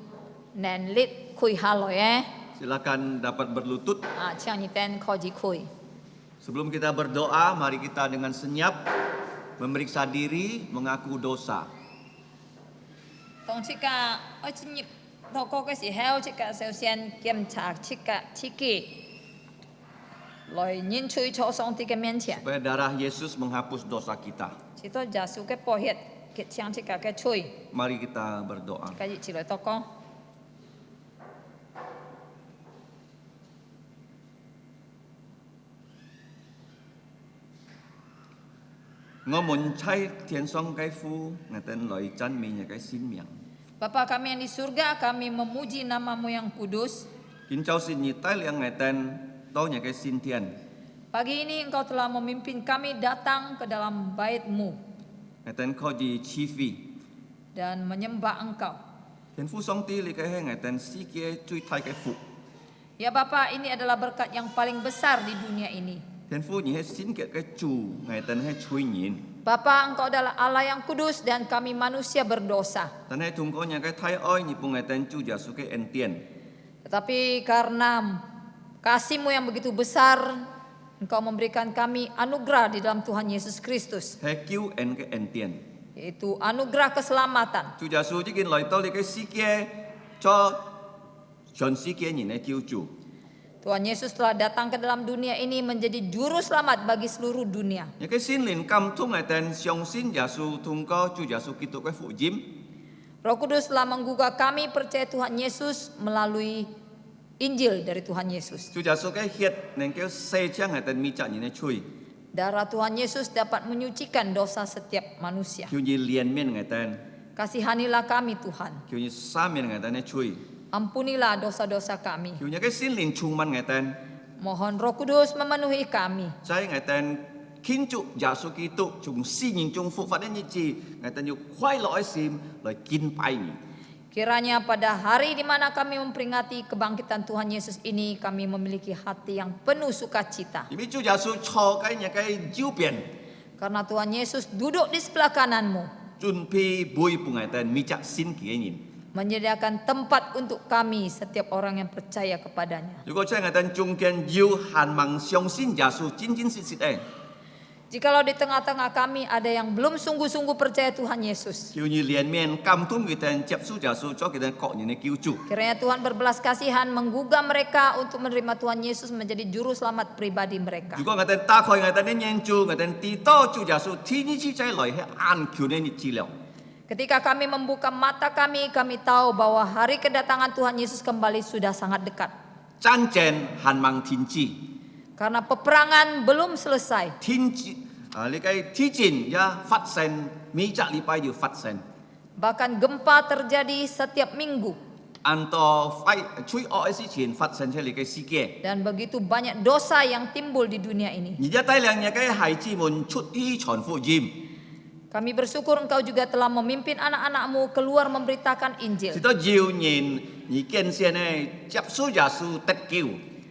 能力跪下來嘅， Silakan dapat berlutut. 請你哋可以跪。 Sebelum kita berdoa, mari kita dengan senyap memeriksa diri, mengaku dosa. 當這個愛進入禱告嘅時候，這個首先檢查這個自己，來認罪在上帝嘅面前， Supaya darah Yesus menghapus dosa kita. Sito jasu ke pohet ke chiang chika ke chui. Mari kita berdoa. Kaji ciloi toko. Ngô muốn chay thiên song cái phu, ngài tên lời chân mình cái xin miệng. Bapa kami yang di surga, kami memuji namamu yang kudus. Kính cháu xin nhị tay liang ngài tên tao cái xin thiên. Pagi ini engkau telah memimpin kami datang ke dalam bait-Mu Ngài tên kho gì chi phi. dan menyembah engkau. Thiên phu song ti li cái ngài tên si kia chui thay cái phụ. Ya Bapa, ini adalah berkat yang paling besar di dunia ini. Thiên phu nhị hết xin kia cái chủ, ngài tên hết chui nhìn. Bapa, engkau adalah Allah yang kudus dan kami manusia berdosa. Tên hết thùng có nhà cái thay oi nhị pung ngài tên chu giả su cái en tiền. Tetapi karena kasih-Mu yang begitu besar, engkau memberikan kami anugerah di dalam Tuhan Yesus Kristus. Hết cứu en cái en tiền. Yaitu anugerah keselamatan. Chu giả su chỉ kiến lời tao li cái si kia cho chọn si kia nhìn cái cứu chủ. Tuhan Yesus telah datang ke dalam dunia ini menjadi juru selamat bagi seluruh dunia. Những cái xin liền cầm thung ngài tên xiong xin giả su thung có chu giả su kitô cái phụ jim. Roh Kudus telah menggugah kami percaya Tuhan Yesus melalui Injil dari Tuhan Yesus. Chu giả su cái hiệt nên cái xây trang ngài tên mi chả nhìn cái chui. Darah Tuhan Yesus dapat menyucikan dosa setiap manusia. Kiu nyi liền miên ngài tên. Kasihanilah kami Tuhan. Kiu nyi sa miên ngài tên cái chui. Ampunilah dosa-dosa kami. Kiu nyi cái xin liền chung man ngài tên. Mohon Roh Kudus memenuhi kami. Trái ngài tên kinh trụ giả su kitô chung si nhìn chung phụ phát đến như chi ngài tên như khoai lõi sim lời kin pai nhỉ. Kiranya pada hari di mana kami memperingati kebangkitan Tuhan Yesus ini, kami memiliki hati yang penuh sukacita. Vì chu giả su cho cái nhà cái diêu biển. Karena Tuhan Yesus duduk di sebelah kananmu, Chun pi bui pu ngài tên mi chả xin kia nhìn. menyediakan tempat untuk kami setiap orang yang percaya kepadanya. Nếu có trái ngài tên chung kiên diêu hàn mang xiong xin giả su chín chín xịt xịt ấy. Jikalau di tengah-tengah kami ada yang belum sungguh-sungguh percaya Tuhan Yesus, Kiu nyi liền miên cầm thung người tên chép su giả su cho người tên cọ nhìn cứu chủ. kiranya Tuhan berbelas kasihan menggugah mereka untuk menerima Tuhan Yesus menjadi juru selamat pribadi mereka. Juga ngài tên ta khỏi ngài tên đến nhanh chu ngài tên tí to chu giả su thi như chi trái lời hay an kiu nên chi liệu. Ketika kami membuka mata kami, kami tahu bahwa hari kedatangan Tuhan Yesus kembali sudah sangat dekat. Chan chen hàn mang thiên chi. Karena peperangan belum selesai. Thiên chi li cái thi trình ya phát sen mi chả li pai yu phát sen. Bahkan gempa terjadi setiap minggu. An to phai chui o si chin phát sen chơi li cái si kia. Dan begitu banyak dosa yang timbul di dunia ini. Nhị gia tai liang nhà cái hải chi mun chút hi chọn phụ jim. Kami bersyukur Engkau juga telah memimpin anak-anak-Mu keluar memberitakan Chỉ Injil. to diêu nhìn nhị kiên xiên này chép su giả su tất kiu.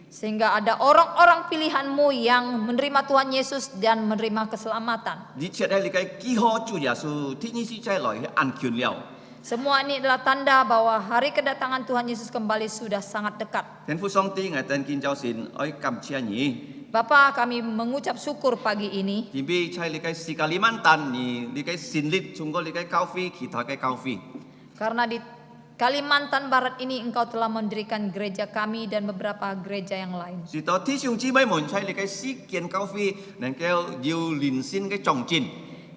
Sehingga ada orang-orang pilihan-Mu yang menerima Tuhan Yesus dan menerima keselamatan. Di chat đây li cái ki ho chu giả su thi như chi trái lời hay an kiu liao. Semua ini adalah tanda bahwa hari kedatangan Tuhan Yesus kembali sudah sangat dekat. Thiên phu song ti ngài tên kinh cháu xin oi cầm chia nhỉ. Bapa, kami mengucap syukur pagi ini. Thì bi chai li cái si Kalimantan ni li cái xin lit chung có li cái cao phi khi thọ cái cao phi. Karena di Kalimantan Barat ini Engkau telah mendirikan gereja kami dan beberapa gereja yang lain. Chỉ to thi chung chi mấy muốn chai li cái si kiên cao phi nên kêu diêu lin xin cái trồng chin.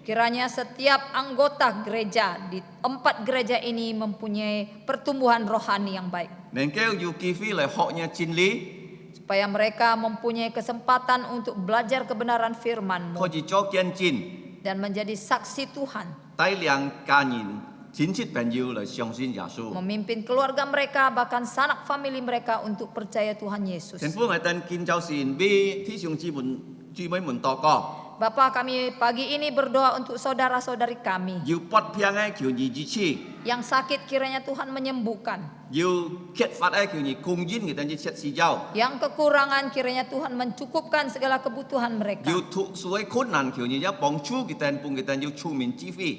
Kiranya setiap anggota gereja di 4 gereja ini mempunyai pertumbuhan rohani yang baik. Nên kêu yu ki phi lại họ nhà chin lý. Supaya mereka mempunyai kesempatan untuk belajar kebenaran firman-Mu Kho chỉ cho kiên chin. dan menjadi saksi Tuhan. Tai liang ca nhìn chính chít bèn yu là xiong xin giả su. Memimpin keluarga mereka, bahkan sanak famili mereka untuk percaya Tuhan Yesus. Thiên phu ngài tên kinh cháu xin bi thi chung chi muốn chi mấy muốn to co. Bapa, kami pagi ini berdoa untuk saudara-saudari kami. Yu pot piang ai kiu nyi ji chi. Yang sakit kiranya Tuhan menyembuhkan. Yu kiet phát ai kiu nyi kung yin người ta như chết si giao. Yang kekurangan kiranya Tuhan mencukupkan segala kebutuhan mereka. Yu thụ suối khốn nạn kiu nyi ya bong chu kita pung kita yu chu min chi phi.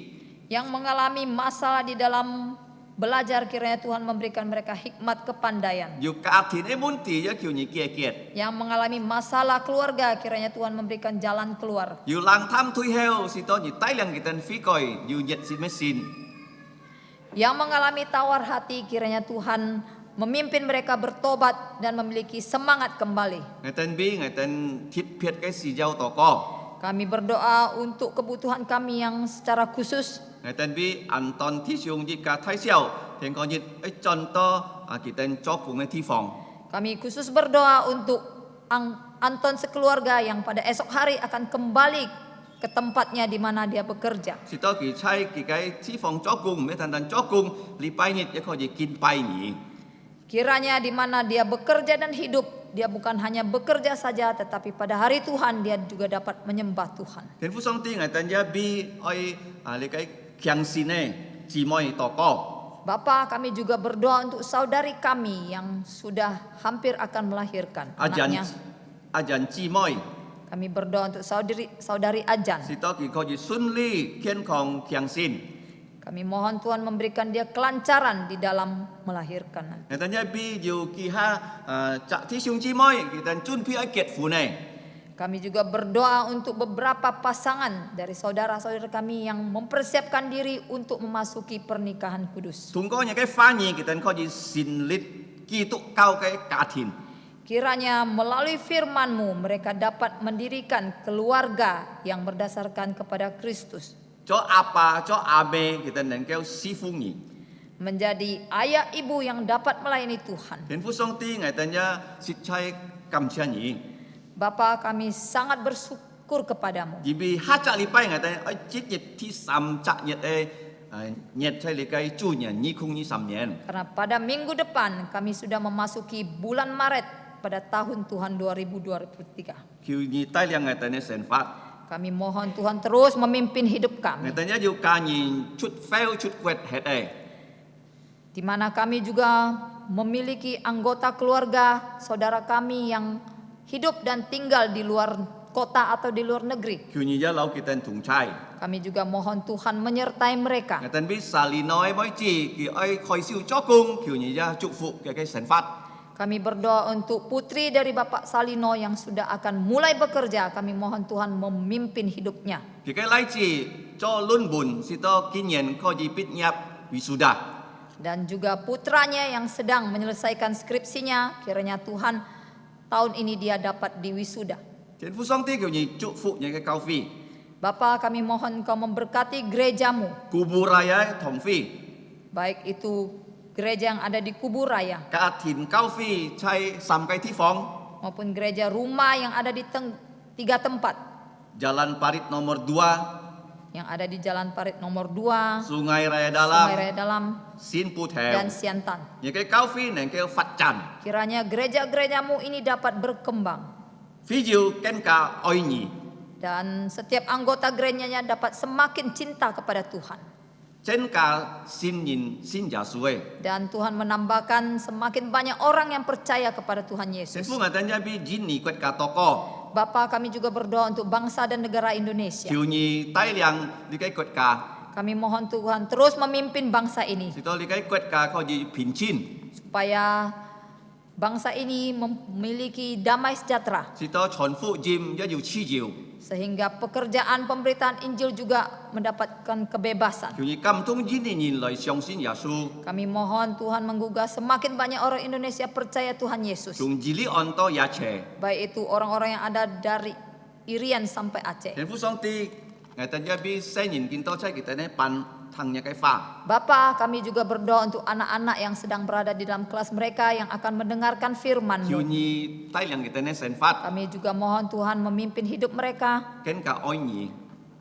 Yang mengalami masalah di dalam belajar kiranya Tuhan memberikan mereka hikmat kepandaian. Yu ka thin ai mun ti ya kiu nyi kia kiet. Yang mengalami masalah keluarga kiranya Tuhan memberikan jalan keluar. Yu lang tham thui heo si to nyi tai liang kita phi koi yu nhiệt xin mấy xin. Yang mengalami tawar hati kiranya Tuhan memimpin mereka bertobat dan memiliki semangat kembali. Ngài tên bi ngài tên thiết phiết cái si giao to co. Kami berdoa untuk kebutuhan kami yang secara khusus. Ngày tên bi an ton thi xuống dịch cả thái siêu thì có dịch ấy chọn to kita cho cùng cái thi phòng. Kami khusus berdoa untuk Anton sekeluarga yang pada esok hari akan kembali ke tempatnya di mana dia bekerja. Chỉ to kỳ trai kỳ cái thi phòng cho cùng mấy thằng đàn cho cùng li bay nhật có gì kinh bay nhỉ. Kiranya di mana dia bekerja dan hidup, dia bukan hanya bekerja saja, tetapi pada hari Tuhan dia juga dapat menyembah Tuhan. Thiên phú song tiên ngày tên gia bi oi li cái kiang sin này chỉ moi to co. Bapa, kami juga berdoa untuk saudari kami yang sudah hampir akan melahirkan Ajan anaknya. ajan chỉ moi. Kami berdoa untuk saudari Ajan. Chỉ to kỳ có gì xuân li kiên khong kiang sin. Kami mohon Tuhan memberikan dia kelancaran di dalam melahirkan. Ngày tên gia bi dù kỳ ha chạ thi xuống chỉ moi kỳ tên chun phi ai kiệt phù này. Kami juga berdoa untuk beberapa pasangan dari saudara-saudara kami yang mempersiapkan diri untuk memasuki pernikahan kudus. Thùng có những cái pha nhì kỳ tên có gì xin lít kỳ tụ cao cái cả thìn. Kiranya melalui firman-Mu mereka dapat mendirikan keluarga yang berdasarkan kepada Kristus. Cho apa, cho abe kita nên kêu si phu nhỉ. Menjadi ayah ibu yang dapat melayani Tuhan. Thiên phú song ti ngày tên gia sit chay cầm chia nhỉ. Bapa, kami sangat bersyukur kepadamu. Vì vì hát chạ li bay ngày tên ấy chít nhiệt thi sam chạ nhiệt e nhiệt chay li cái chu nhiệt nhị khung nhị sam nhiệt. Karena pada minggu depan kami sudah memasuki bulan Maret pada tahun Tuhan 2023. Kiu nhị tai liang ngày tên sen phát. Kami mohon Tuhan terus memimpin hidup kami. Ngày tên gia dù ca nhìn chút fail chút quẹt hết e. Di mana kami juga memiliki anggota keluarga saudara kami yang hidup dan tinggal di luar kota atau di luar negeri. Kiu nhị gia lâu kita thùng chay. Kami juga mohon Tuhan menyertai mereka. Ngày tên biết xà li nói bói chi kỳ ấy khoi siêu cho cung kiu nhị gia chúc phụ cái sen phát. Kami berdoa untuk putri dari Bapak Salino yang sudah akan mulai bekerja. Kami mohon Tuhan memimpin hidupnya. Thì cái lái chỉ cho luôn buồn si to kinh nghiệm có gì biết nhập wisuda. Dan juga putranya yang sedang menyelesaikan skripsinya. Kiranya Tuhan tahun ini dia dapat diwisuda. Thiên phú song ti kiểu gì chúc phụ những cái cao phi. Bapa, kami mohon Kau memberkati gerejamu. Kubu raya thong phi. Baik itu gereja yang ada di Kubur Raya Cả thìn cao phi chay sam cái thi phong. maupun gereja rumah yang ada di 3 tempat. Jalan Parit nomor 2, Yang ada di Jalan Parit nomor 2, Sungai Raya Sungai Raya Dalam, Dalam, Sin Put dan Heo. Siantan. Những cái cao phi này kêu phát tràn. Kiranya gereja-gerejamu ini dapat berkembang. Phi diệu ken cả oi nhỉ. Dan setiap anggota gerejanya dapat semakin cinta kepada Tuhan. Trên cả xin nhìn xin giả suy. Dan Tuhan menambahkan semakin banyak orang yang percaya kepada Tuhan Thiên Yesus. phú ngài tên gia bi jin ni quét cả toko. Bapa, kami juga berdoa untuk bangsa dan negara Indonesia. Kiu nhì tai liang đi cái quét cả. Kami mohon Tuhan terus memimpin bangsa ini. Si to đi cái quét cả có gì pin chin. Supaya bangsa ini memiliki damai sejahtera. Si to chọn phụ jim gia diệu chi diệu. Sehingga pekerjaan pemberitaan Injil juga mendapatkan kebebasan. Kiu nhì cầm tung jin ni nhìn lời xiong xin Yesu. Kami mohon Tuhan menggugah semakin banyak orang Indonesia percaya Tuhan Yesus. Chung jili on to ya che. Baik itu orang-orang yang ada dari Irian sampai Aceh. Thiên phú song ti ngài tên gia bi sẽ nhìn kinh to chay kita ne pan thang nya cái pha. Bapa, kami juga berdoa untuk anak-anak yang sedang berada di dalam kelas mereka yang akan mendengarkan Kiu firman-Mu. nhì tai liang kita ne sen phát. Kami juga mohon Tuhan memimpin hidup mereka Ken cả oi nhì.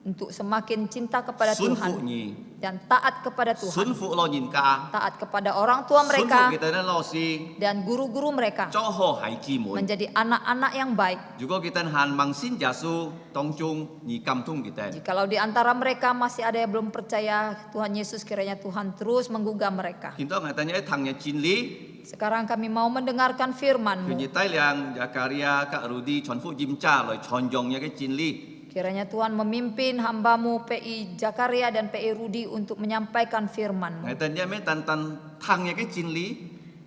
untuk semakin cinta kepada Sun phụ Tuhan nhì. dan taat kepada Sun Tuhan. phụ lo nhìn cả. Taat kepada orang tua Sun phụ mereka kita ne lo si. dan guru-guru mereka. Cho ho hai chi muốn. Menjadi anak-anak yang baik. Juga kita han mang xin Yesu tong chung nhì cầm tung kita. Jikalau di antara mereka masih ada yang belum percaya Tuhan Yesus, kiranya Tuhan terus menggugah mereka. Kita ngài tên nhé thằng nhà chín lý. Sekarang kami mau mendengarkan Kiu firman-Mu. nhì tai liang Zakaria Kak Rudi chọn phụ jim cha rồi chọn dòng nhà cái chín lý. Kiranya Tuhan memimpin hamba-Mu PI Zakaria dan PI Rudi untuk menyampaikan firman-Mu. Ngài tên nhé mấy tan tan thằng nhà cái chín lý.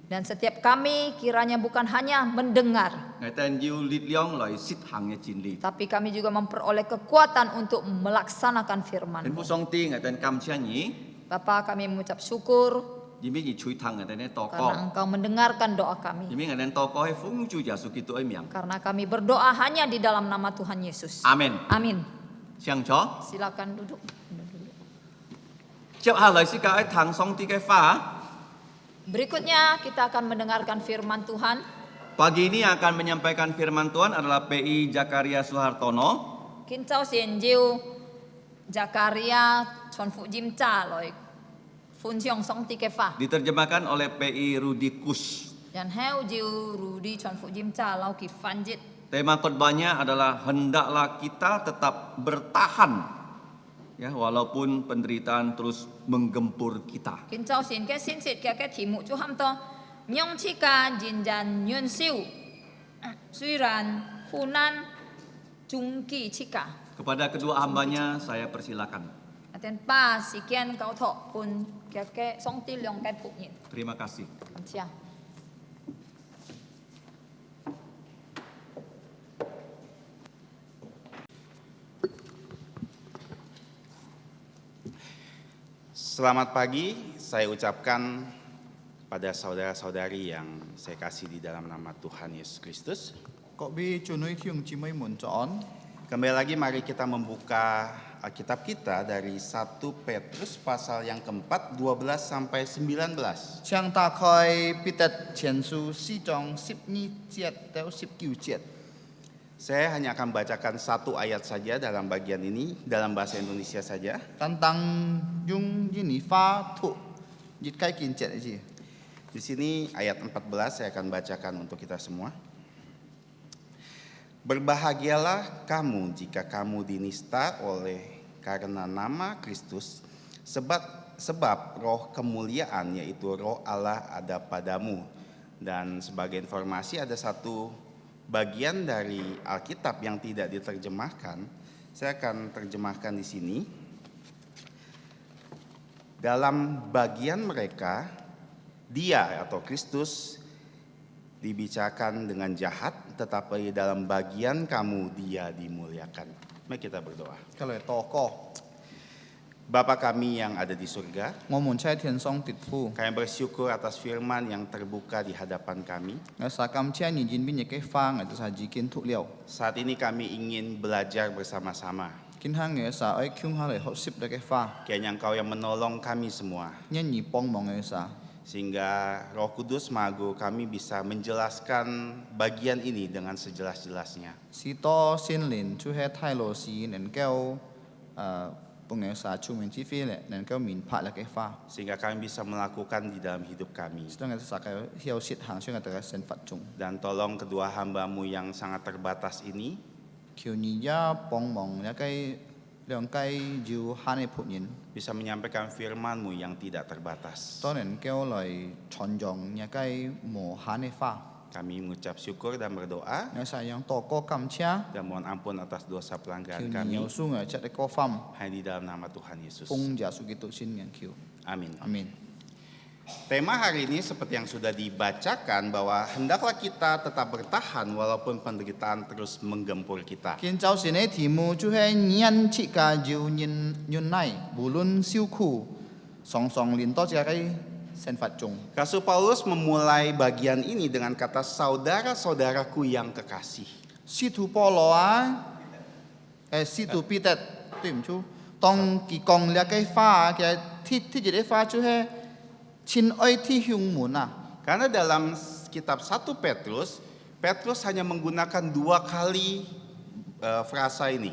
Dan setiap kami kiranya bukan hanya mendengar, Ngài tên yêu lít liong rồi sit hàng nhà chín lý. tapi kami juga memperoleh kekuatan untuk melaksanakan Thiên firman-Mu. phú song ti ngài tên cầm chia nhỉ. Bapa, kami mengucap syukur Jimmy ni chui tang ada ne toko. karena Engkau mendengarkan doa kami. Jimmy ada toko hai fung chu Yesus gitu miang. Karena kami berdoa hanya di dalam nama Tuhan Yesus. Amin. Amin. Siang cho. Silakan duduk. Tiếp hạ lời xin cả ai thằng song ti cái phá. Berikutnya kita akan mendengarkan firman Tuhan. Pagi ini yang akan menyampaikan firman Tuhan adalah PI Jakaria Suhartono. Kincau Sien Jiu Jakaria Chon Fu Jim Cha Loi Fun Siong Song Ti Ke Fa. Diterjemahkan oleh PI Rudi Kus. Dan Heu Jiu Rudi Chon Fu Jim Cha Lau Ki Fan Jit. Tema khotbahnya adalah hendaklah kita tetap bertahan. Ya, walaupun penderitaan terus menggempur kita. Kincau Sien Ke Sin Sit Ke Ke Ti Mu Chu Ham To Nyong Chi Ka Jin Jan Yun Siu. Suiran Hunan Jungki Chika. Kepada kedua hambanya saya persilakan. Aten pa Sikian Kau Thọ Kun Ke Ke Song Ti Leong Kai Phu Yin. Terima kasih. Cảm ơn. Selamat pagi, saya ucapkan pada saudara-saudari yang saya kasih di dalam nama Tuhan Yesus Kristus.各位姊妹弟兄姊妹們早安。 Kembali lagi mari kita membuka Alkitab kita dari 1 Petrus pasal yang keempat 12 sampai 19. 請打開彼得前書4章12節到19節。 Saya hanya akan bacakan satu ayat saja dalam bagian ini, dalam bahasa Indonesia saja. Tentang yung ini fa tu jit kai kin jet aja. Di sini ayat 14 saya akan bacakan untuk kita semua. Berbahagialah kamu jika kamu dinista oleh karena nama Kristus, sebab roh kemuliaan yaitu roh Allah ada padamu. Dan sebagai informasi ada satu bagian dari Alkitab yang tidak diterjemahkan. Saya akan terjemahkan di sini. Dalam bagian mereka, dia atau Kristus dibicarakan dengan jahat, tetapi dalam bagian kamu dia dimuliakan. Mari kita berdoa. Kalau toko Bapa kami yang ada di surga, 我們在天上的父， kami bersyukur atas firman yang terbuka di hadapan kami. 我撒感謝你人民嘅嘅方，我就係已經ถูก了。 Saat ini kami ingin belajar bersama-sama. 見下我撒愛傾下嚟學習嘅嘅方， Kiranya Engkau yang menolong kami semua. 因而幫忙嘅撒， Sehingga Roh Kudus Mago kami bisa menjelaskan bagian ini dengan sejelas-jelasnya. 是多先年出喺泰羅市能夠幫我撒出面之飛咧，能夠面拍嘅嘅方。 Sehingga kami bisa melakukan di dalam hidup kami. 當我撒嘅休息行上嘅大家生活中， Dan tolong kedua hamba-Mu yang sangat terbatas ini, 求你也幫忙一雞兩雞要慳嘅僕人， bisa menyampaikan firman-Mu yang tidak terbatas. 都能夠來傳揚一雞無限嘅花。 Kami mengucap syukur dan berdoa 我撒樣多個感謝， dan mohon ampun atas dosa 求 pelanggaran 你 kami 有數我隻嘅歌方， hanya di dalam nama Tuhan Yesus. 奉耶穌基督先人求， Amin. 阿門。 Tema hari ini seperti yang sudah dibacakan bahwa hendaklah kita tetap bertahan walaupun penderitaan terus menggempur kita. 見就係呢題目就係忍切嘅要忍耐，無論受苦，常常連多隻嘅生活中。 Rasul Paulus memulai bagian ini dengan kata saudara-saudaraku yang kekasih. 使徒保羅啊，使徒彼得，對唔住，當佢講呢個話嘅，啲嘅話就係親愛弟兄們啊。 Karena dalam kitab 1 Petrus, Petrus hanya menggunakan 2 kali frasa ini.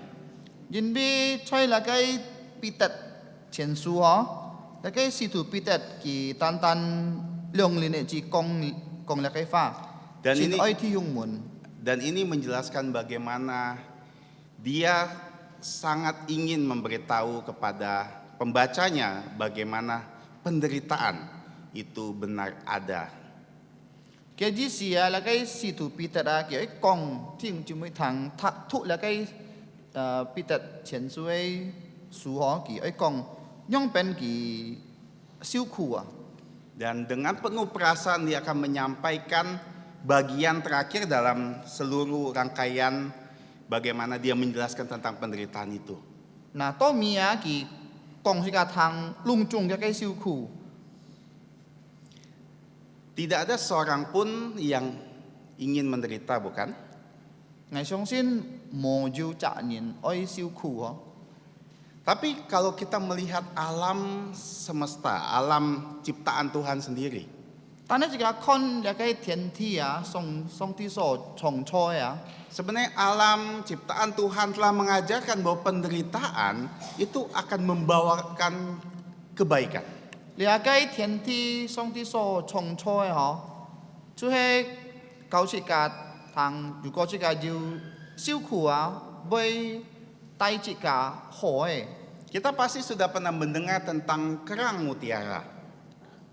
因為在那個彼得前書哦，那個使徒彼得佢單單兩年嘅只講那個話， Dan 親 ini 愛弟兄們。 dan ini menjelaskan bagaimana dia sangat ingin memberitahu kepada pembacanya bagaimana penderitaan itu benar ada. 嘅只是啊，那個使徒彼得啊，佢講聽就會談，讀那個彼得前書嘅書哦，佢講用邊佢受苦啊。 Dan dengan penuh perasaan dia akan menyampaikan bagian terakhir dalam seluruh rangkaian bagaimana dia menjelaskan tentang penderitaan itu. 嗱，當面啊，佢講係個談隆重嘅個受苦， Tidak ada seorang pun yang ingin menderita, bukan? 我相信冇有責任愛受苦哦。 Tapi kalau kita melihat alam semesta, alam ciptaan Tuhan sendiri, 但係而家看一個天體啊，上帝所創造啊， sebenarnya alam ciptaan Tuhan telah mengajarkan bahwa penderitaan itu akan membawakan kebaikan. 你一個天體上帝所創造嘅嗬，就係教設家同如果設家要受苦啊，會帶設家好嘅。 Kita pasti sudah pernah mendengar tentang kerang mutiara.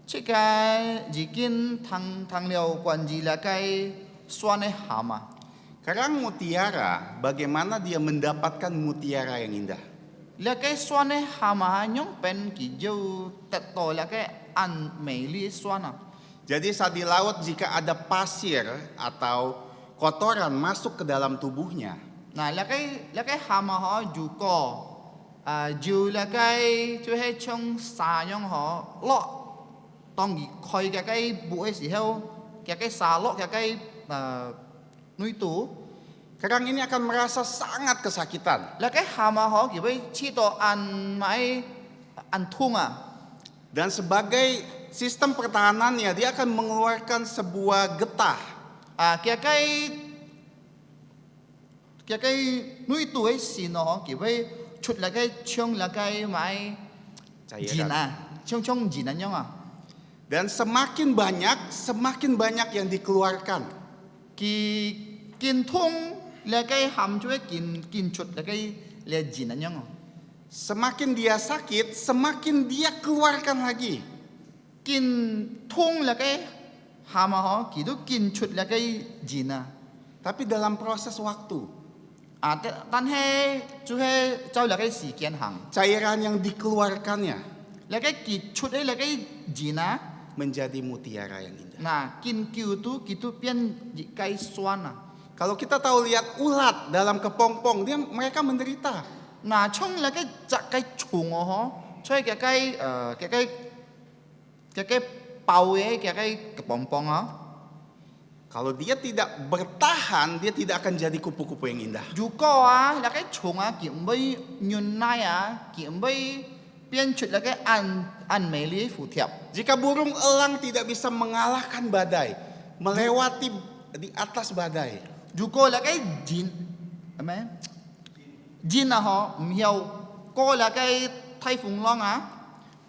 設家已經談了關於那個酸嘅蛤蟆。 Kerang mutiara, bagaimana dia mendapatkan mutiara yang indah? 那個酸嘅蛤蟆用เป็น佢就得到那個很美麗酸啊。 Jadi saat di laut jika ada pasir atau kotoran masuk ke dalam tubuhnya, 嗱，那個蛤蟆嗬，如果就那個就係像沙樣嗬落，當佢開嗰個布嘅時候，嗰個沙落嗰個女度， kerang ini akan merasa sangat kesakitan. 那個蛤蟆嗬，佢會知道很痛啊。 Dan sebagai sistem pertahanannya, dia akan mengeluarkan sebuah getah. 嗰個女度嘅線嗬，佢會出那個像那個買箭 Cairan. 啊，像箭咁樣啊。 Dan semakin banyak yang dikeluarkan. 佢見通那個含住見出那個咧箭咁樣啊。 Semakin dia sakit, semakin dia keluarkan lagi. 見通那個蛤蟆嗬，佢都見出那個箭啊。 Tapi dalam proses waktu, 但係就係就那個時間行， cairan yang dikeluarkannya 那個佢出嘅那個箭啊， menjadi mutiara yang indah. 嗱見佢都變一個酸啊。 Kalau kita tahu lihat ulat dalam kepompong, mereka menderita. 嗱從那個隻個蟲哦嗬，所以嗰個爆嘅嗰個棒棒啊。 Kalau dia tidak bertahan, dia tidak akan jadi kupu-kupu yang indah. 如果啊，那個蟲啊，佢唔會忍耐啊，佢唔會變出那個很美麗蝴蝶。 Jika burung elang tidak bisa mengalahkan badai, melewati di atas badai, 如果那個箭，係咪？箭啊，嗬，唔要過那個颱風浪啊，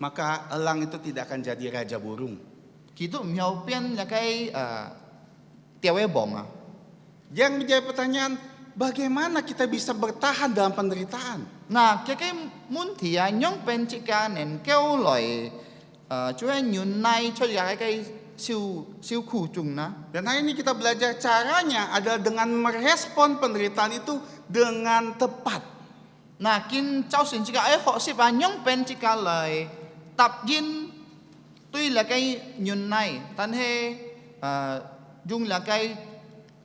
maka elang itu tidak akan jadi raja burung. 佢都唔要變那個吊嘅棒啊。 Yang menjadi pertanyaan, bagaimana kita bisa bertahan dalam penderitaan? 嗱，嗰個問題啊，用變一個能夠來就係忍耐出嗰個受苦中啦。 Dan hari ini kita belajar caranya adalah dengan merespon penderitaan itu dengan tepat. 嗱，見就算一個學習啊，用變一個來答應對那個忍耐，但係用那個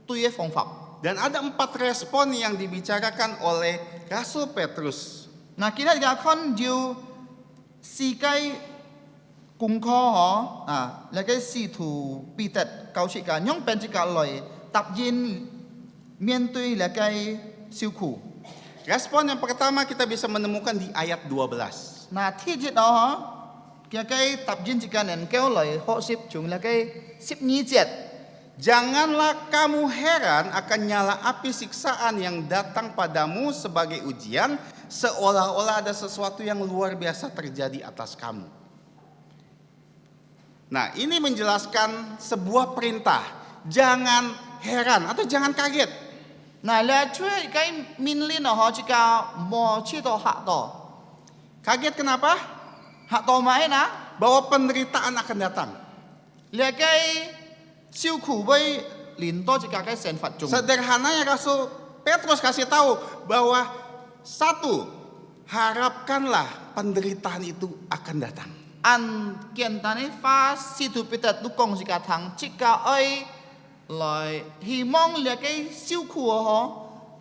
對嘅方法。 Dan ada 4 respon yang dibicarakan oleh Rasul Petrus. 嗱，見到而家看就四個功課嗬，那個使徒彼得教出嘅，用變一個來答應面對那個受苦。 Respon yang pertama kita bisa menemukan di ayat 12. 嗱，第一嗬，嗰個答應一個能夠來學習從那個12節。 Janganlah kamu heran akan nyala api siksaan yang datang padamu sebagai ujian, seolah-olah ada sesuatu yang luar biasa terjadi atas kamu. Nah, ini menjelaskan sebuah perintah. Jangan heran atau jangan kaget. 嗱，你出去個命令嗬，這個冇知道嚇到， Kaget kenapa? 嚇到咪嗱？ Bahwa penderitaan akan datang. 你個受苦會連多一個嘅懲罰中。 Sederhananya Rasul Petrus kasih tahu bahwa satu, harapkanlah penderitaan itu akan datang. 按簡單嘅話，使徒彼得都講一個堂，這個愛來希望你個受苦嗬，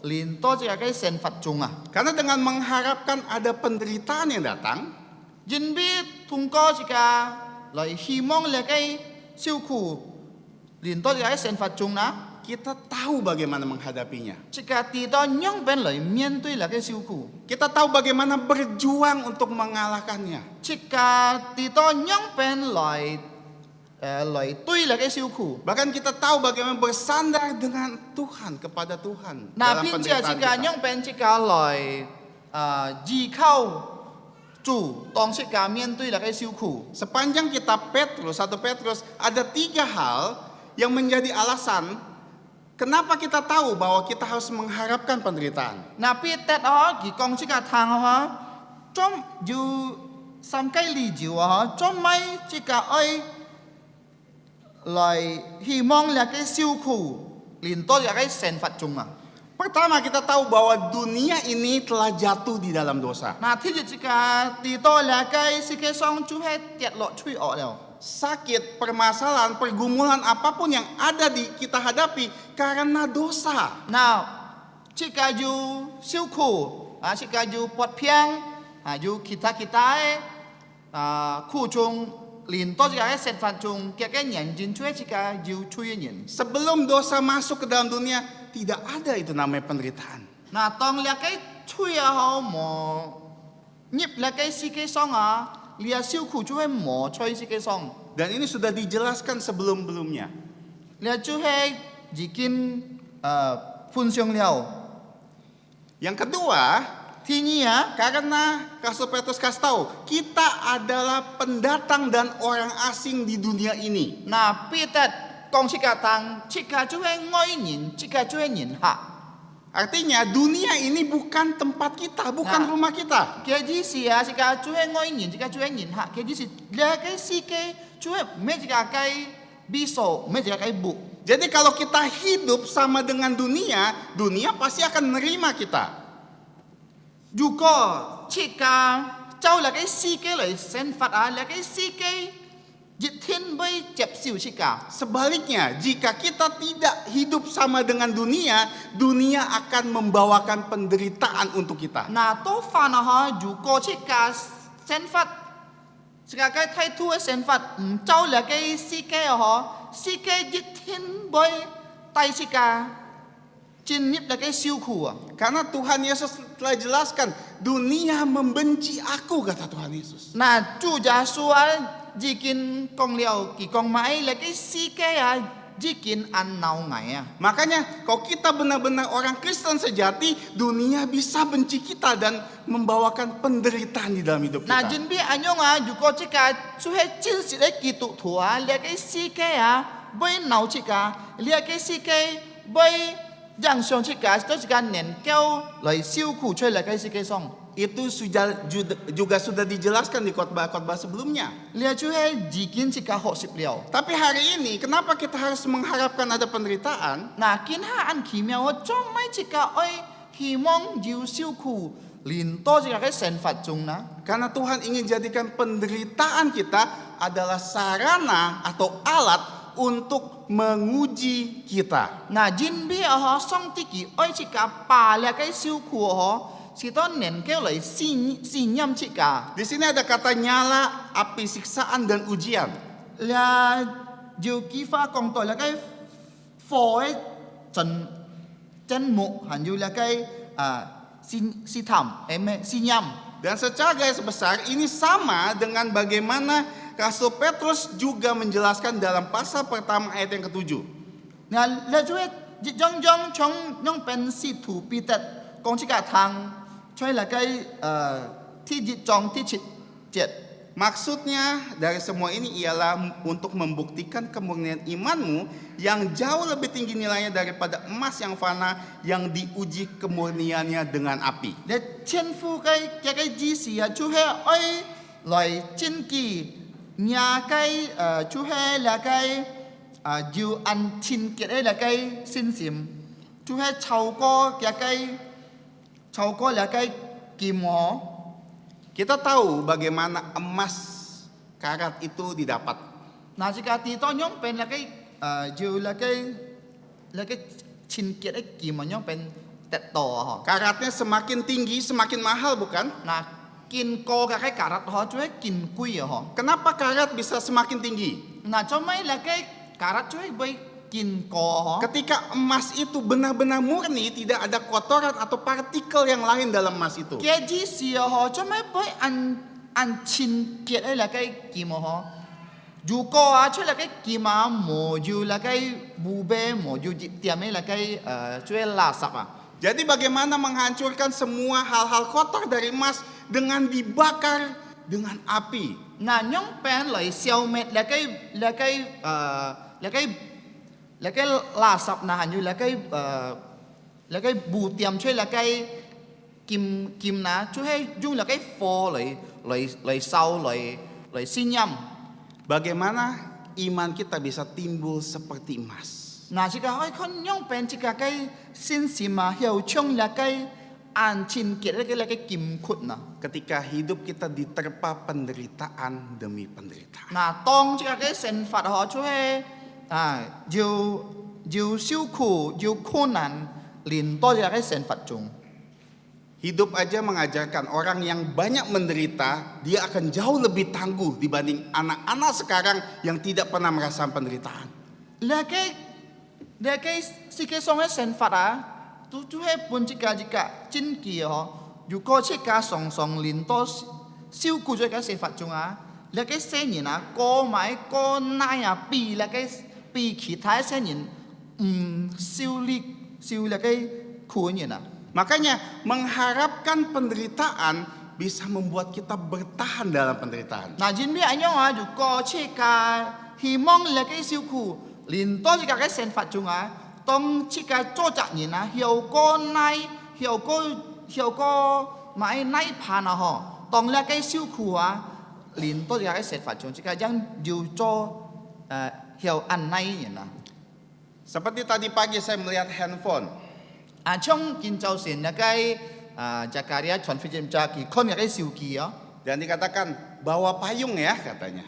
連多一個嘅懲罰中啊。 Karena dengan mengharapkan ada penderitaan yang datang, 因為通過這個來希望你個 siêu khổ liền tôi cái sen phạt chung ná kita tahu bagaimana menghadapinya. jika tidak nyong pen lại miên tuy là cái siêu khổ Kita tahu bagaimana berjuang untuk mengalahkannya. jika tidak nyong pen lại tuy là cái siêu khổ Bahkan kita tahu bagaimana bersandar dengan Tuhan, kepada Tuhan na dalam pin chia penderitaan jika kita. nyong pen jika lại di khâu chủ tong jika miên tuy là cái siêu khổ Sepanjang kitab Petrus, 1 Petrus, ada 3 hal yang menjadi alasan kenapa kita tahu bahwa kita harus mengharapkan penderitaan. na pi tet ó kỳ công jika thang ó trong dù sam cái lý diệu ó trong mấy jika ơi lại hy vọng là cái siêu khổ liền tôi là cái sen phạt chung à Pertama, kita tahu bahwa dunia ini telah jatuh di dalam dosa. na thứ nhất jika tí tôi là cái si cái song chú hay tiệt lộ chui ọ đâu Sakit, permasalahan, pergumulan apapun yang ada di kita hadapi karena dosa. nào jika dù siêu khổ jika dù bọt phiang dù kita ấy khu chung liền tôi là cái sen phạt chung cái nhận chính chui jika dù chui nhận Sebelum dosa masuk ke dalam dunia, tidak ada itu namanya penderitaan. na tong là cái chui họ mò nhịp là cái si cái song lia siêu khổ chú hay mò chui si cái song Dan ini sudah dijelaskan sebelum-belumnya. lia chú hay chỉ kinh phun xiong liao Yang kedua, thì nhỉ karena Rasul Petrus kasih tahu, kita adalah pendatang dan orang asing di dunia ini. na pi tet kong chika tang chika chú hay ngoi nhìn chika chú hay nhìn hạ Artinya dunia ini bukan tempat kita, bukan Nah. rumah kita. cái gì xì chika chú hay ngoi nhìn chika chú hay nhìn hạ cái gì xì lia cái si cái chú hay mấy chika cái bi sổ mấy chika cái bu Jadi kalau kita hidup sama dengan dunia, dunia pasti akan menerima kita. dù có chika cháu là cái si cái lời sen phạt là cái si cái dịch thiên bay chẹp siêu chika Sebaliknya, jika kita tidak hidup sama dengan dunia, dunia akan membawakan penderitaan untuk kita. na tô pha na ha dù có chika sen phạt chika cái thay thua sen phạt cháu là cái si cái si cái dịch thiên bay tay chika chính nhịp là cái siêu khổ Karena Tuhan Yesus telah jelaskan, dunia membenci aku, kata Tuhan Yesus. na chủ gia xua chỉ kinh công liao kỳ công mãi là cái si cái chỉ kinh ăn nau ngày Makanya kalau kita benar-benar orang Kristen sejati, dunia bisa benci kita dan membawakan penderitaan di dalam hidup na kita. jin bi anyong dù có chỉ cả chú hết chữ sĩ đấy kỳ tụ thua là cái si cái với nấu chỉ cả là cái si cái với giang xong chỉ cả tôi chỉ cả nền keo lời siêu khổ chơi là cái si cái xong Itu juga sudah dijelaskan di khotbah-khotbah sebelumnya. là chú hết chỉ kiến chỉ cả họ xịp liao Tapi hari ini, kenapa kita harus mengharapkan ada penderitaan? na kiến ha ăn khí mèo trong mấy chỉ cả ơi hy vọng dù siêu khổ liền to chỉ cả cái sen phạt chung na Karena Tuhan ingin jadikan penderitaan kita adalah sarana atau alat untuk menguji kita. na jin bi họ xong tí kỳ ơi chỉ cả bà là cái siêu khổ họ chỉ to nền keo lời si nhâm chỉ cả Di sini ada kata nyala, api siksaan dan ujian. là dù ký pha công tội là cái phò ấy trần chân mục hẳn dù là cái si thảm em si nhâm Dan secara garis besar ini sama dengan bagaimana Rasul Petrus juga menjelaskan dalam pasal pertama ayat yang ke-7. là chú ấy dòng dòng trong nhông bên si thủ bị tật công chỉ cả thằng cho là cái thi dịch trong thi chit chết Maksudnya dari semua ini ialah untuk membuktikan kemurnian imanmu yang jauh lebih tinggi nilainya daripada emas yang fana yang diuji kemurniannya dengan api. để thiên phu cái gì gì chú hay ơi lời chân kỳ nhà cái chú hay là cái dù ăn chín kiệt ấy là cái xin xỉm chú hay chầu có là cái kim hó Kita tahu bagaimana emas karat itu didapat. na chỉ cả tí to nhóm bên là cái dù là cái chín kiệt ấy kim mà nhóm bên tẹt to họ Karatnya semakin tinggi semakin mahal, bukan? na kin co cái cà rắt họ chú hay kin quy họ Kenapa karat bisa semakin tinggi? Nah, cuma là cái karat cuy bay kin ko. Ketika emas itu benar-benar murni, tidak ada kotoran atau partikel yang lain dalam emas itu. Cái gì xìa ho cuma bay an chin kiệt ấy là cái kim ho. Dù có chứ là cái kim mồ dù là cái bù bê mồ dù tiệm ấy là cái cuy là sap à. Jadi bagaimana menghancurkan semua hal-hal kotor dari emas dengan dibakar dengan api. Nah, nhông pen lại siêu mệt là cái là sập là như là cái bù tiệm chơi là cái kim ná chú hay dùng là cái phô lại sau lại xin nhầm. Bagaimana iman kita bisa timbul seperti emas? Nah, jika hỏi con nhông pen jika cái xin xì mà hiểu chung là cái an chin kiệt là cái kim khut nè. Ketika hidup kita diterpa penderitaan demi penderitaan. Nah, tông jika cái sen phạt họ chú hay dù siêu khổ dù khổ nạn liền to jika cái sen phạt chung. Hidup aja mengajarkan orang yang banyak menderita, dia akan jauh lebih tangguh dibanding anak-anak sekarang yang tidak pernah merasakan penderitaan. Là cái si cái song cái sen phạt à, tu hay buồn jika chính kỳ họ, dù có jika song liền to siêu khổ cho cái sen phạt chung à, là cái sen nhìn à, có máy có nai à, bì là cái bì khí thái sen nhìn, siêu là cái khổ nhìn à. Makanya mengharapkan penderitaan bisa membuat kita bertahan dalam penderitaan. Nah, chính biết anh à, dù có jika hy vọng là cái siêu khổ liền to jika cái sen phạt chung à, tông jika cho chặt nhìn à, hiểu có máy nai pan à họ, tông là cái siêu khổ à, liền to jika cái sen phạt chung jika yang dù cho hiểu ăn nai nhìn à. Seperti tadi pagi saya melihat handphone. Trong kinh châu sen là cái Zakaria chuẩn phi chim cha kỳ con là cái siêu kỳ á. Dan dikatakan bawa payung ya katanya.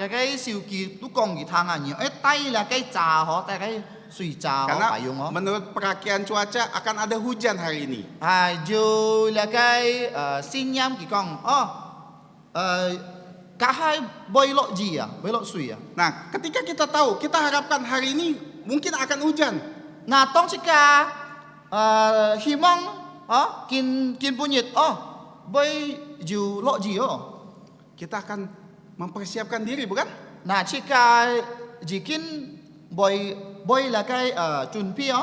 Cái siêu kỳ tu con kỳ thang à nhiều, tay là cái trà họ, tay cái suy trà họ Karena phải dùng họ. menurut perakian cuaca akan ada hujan hari ini. Dù là cái xin nhâm kỳ con, cả hai bơi lộ gì à, bơi lộ suy à. Nah, ketika kita tahu, kita harapkan hari ini mungkin akan hujan. Nah, tông chỉ cả hy vọng, kin punyet, bơi dù lộ gì à. Kita akan mempersiapkan diri, bukan? Nah, chỉ cả chỉ kin bơi là cái chuẩn bị á.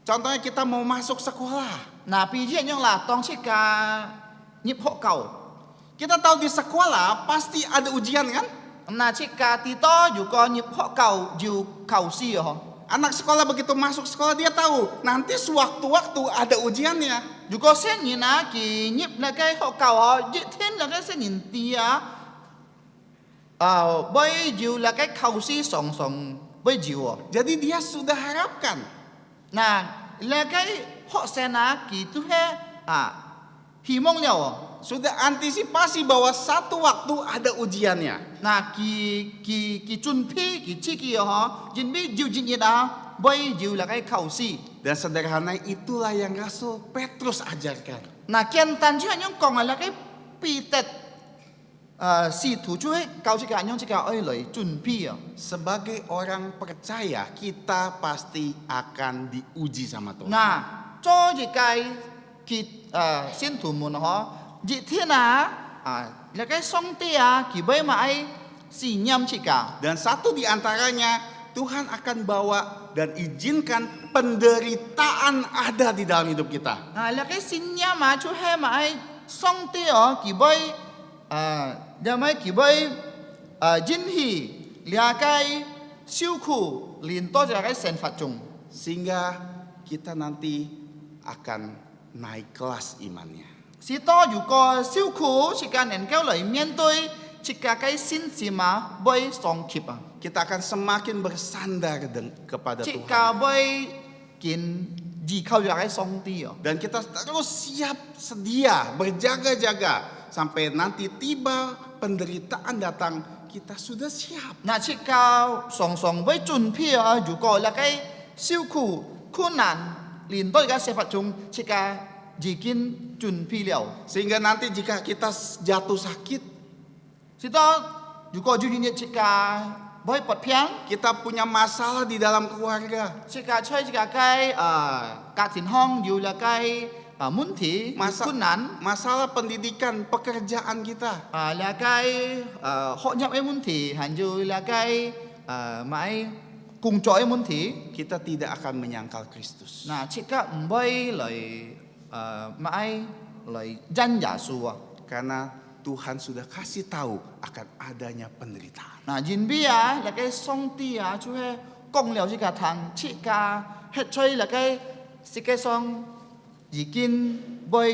Contohnya kita mau masuk sekolah. Nah, ví dụ như là tông chỉ cả nhập hộ cầu. Kita tahu di sekolah pasti ada ujian kan? Nah, chỉ cả tí to dù có nhập hộ cầu dù cầu si à. Anak sekolah begitu masuk sekolah dia tahu nanti sewaktu-waktu ada ujiannya. Dù có xét nhìn á, kỳ nhập là cái hộ cầu họ, dự thiên là cái xét nhìn tí á. Bởi dù là cái cầu si sòng bởi dù à. Jadi dia sudah harapkan. Nah, là cái họ sen á, kỳ tu he hy vọng nhau à. Sudah antisipasi bahwa satu waktu ada ujiannya. Nah, kỳ chuẩn bị, kỳ chi kỳ họ, chuẩn bị dù chính nhiệt á, bởi dù là cái cầu si. Dan sederhana itulah yang Rasul Petrus ajarkan. Nah, kian tan chứ anh còn là cái Peter si thủ chúa cao chỉ cả anh chỉ cả ơi lời chuẩn bị à. Sebagai orang percaya, kita pasti akan diuji sama Tuhan. Nah, cho gì cái kỳ xin thủ môn họ, dị thiên là cái song tia kỳ bây mà ai si nhâm chỉ cả. Dan satu di antaranya, Tuhan akan bawa dan izinkan penderitaan ada di dalam hidup kita. Là cái xin nhâm mà chú hay mà ai song tia kỳ bây giờ mấy kỳ bây chính hỷ là cái siêu khổ liền to ra cái sen phạt chung. Sehingga kita nanti akan naik kelas imannya. Si to dù có siêu khổ chỉ cần nền kéo lời miên tôi chỉ cả cái xin gì mà bây song kịp à. Kita akan semakin bersandar kepada Chỉ Tuhan. cả bây kiến gì khâu ra cái song ti à. Dan kita terus siap sedia berjaga-jaga sampai nanti tiba penderitaan datang, kita sudah siap. Nà chỉ cả song bây chuẩn bị à, dù có là cái siêu khổ khổ nạn liền tôi cái sẽ phạt chung chỉ cả gì kiến chuẩn bị liệu. Sehingga nanti jika kita jatuh sakit, Si to 如果就你这个不会ปลดเพียง kita punya masalah di dalam keluarga, 这个ช่วย这个该การถิ่นห้องอยู่ละ该มุนทีคุณนั้น masalah pendidikan, pekerjaan kita. ละ该หอยับไอ้มุนทีหันอยู่ละ该ไม้กุ้งจ่อยมุนที Kita tidak akan menyangkal Kristus. น่ะ这个ไม่เลยไม้เลยยันยาสู Karena Tuhan sudah kasih tahu akan adanya penderitaan. น่ะยินบีละ该ส่งตีช่วยกงเหลียว这个ทาง这个เฮ็ดช่วยละ该สิ个ส่งยีกินบ่อย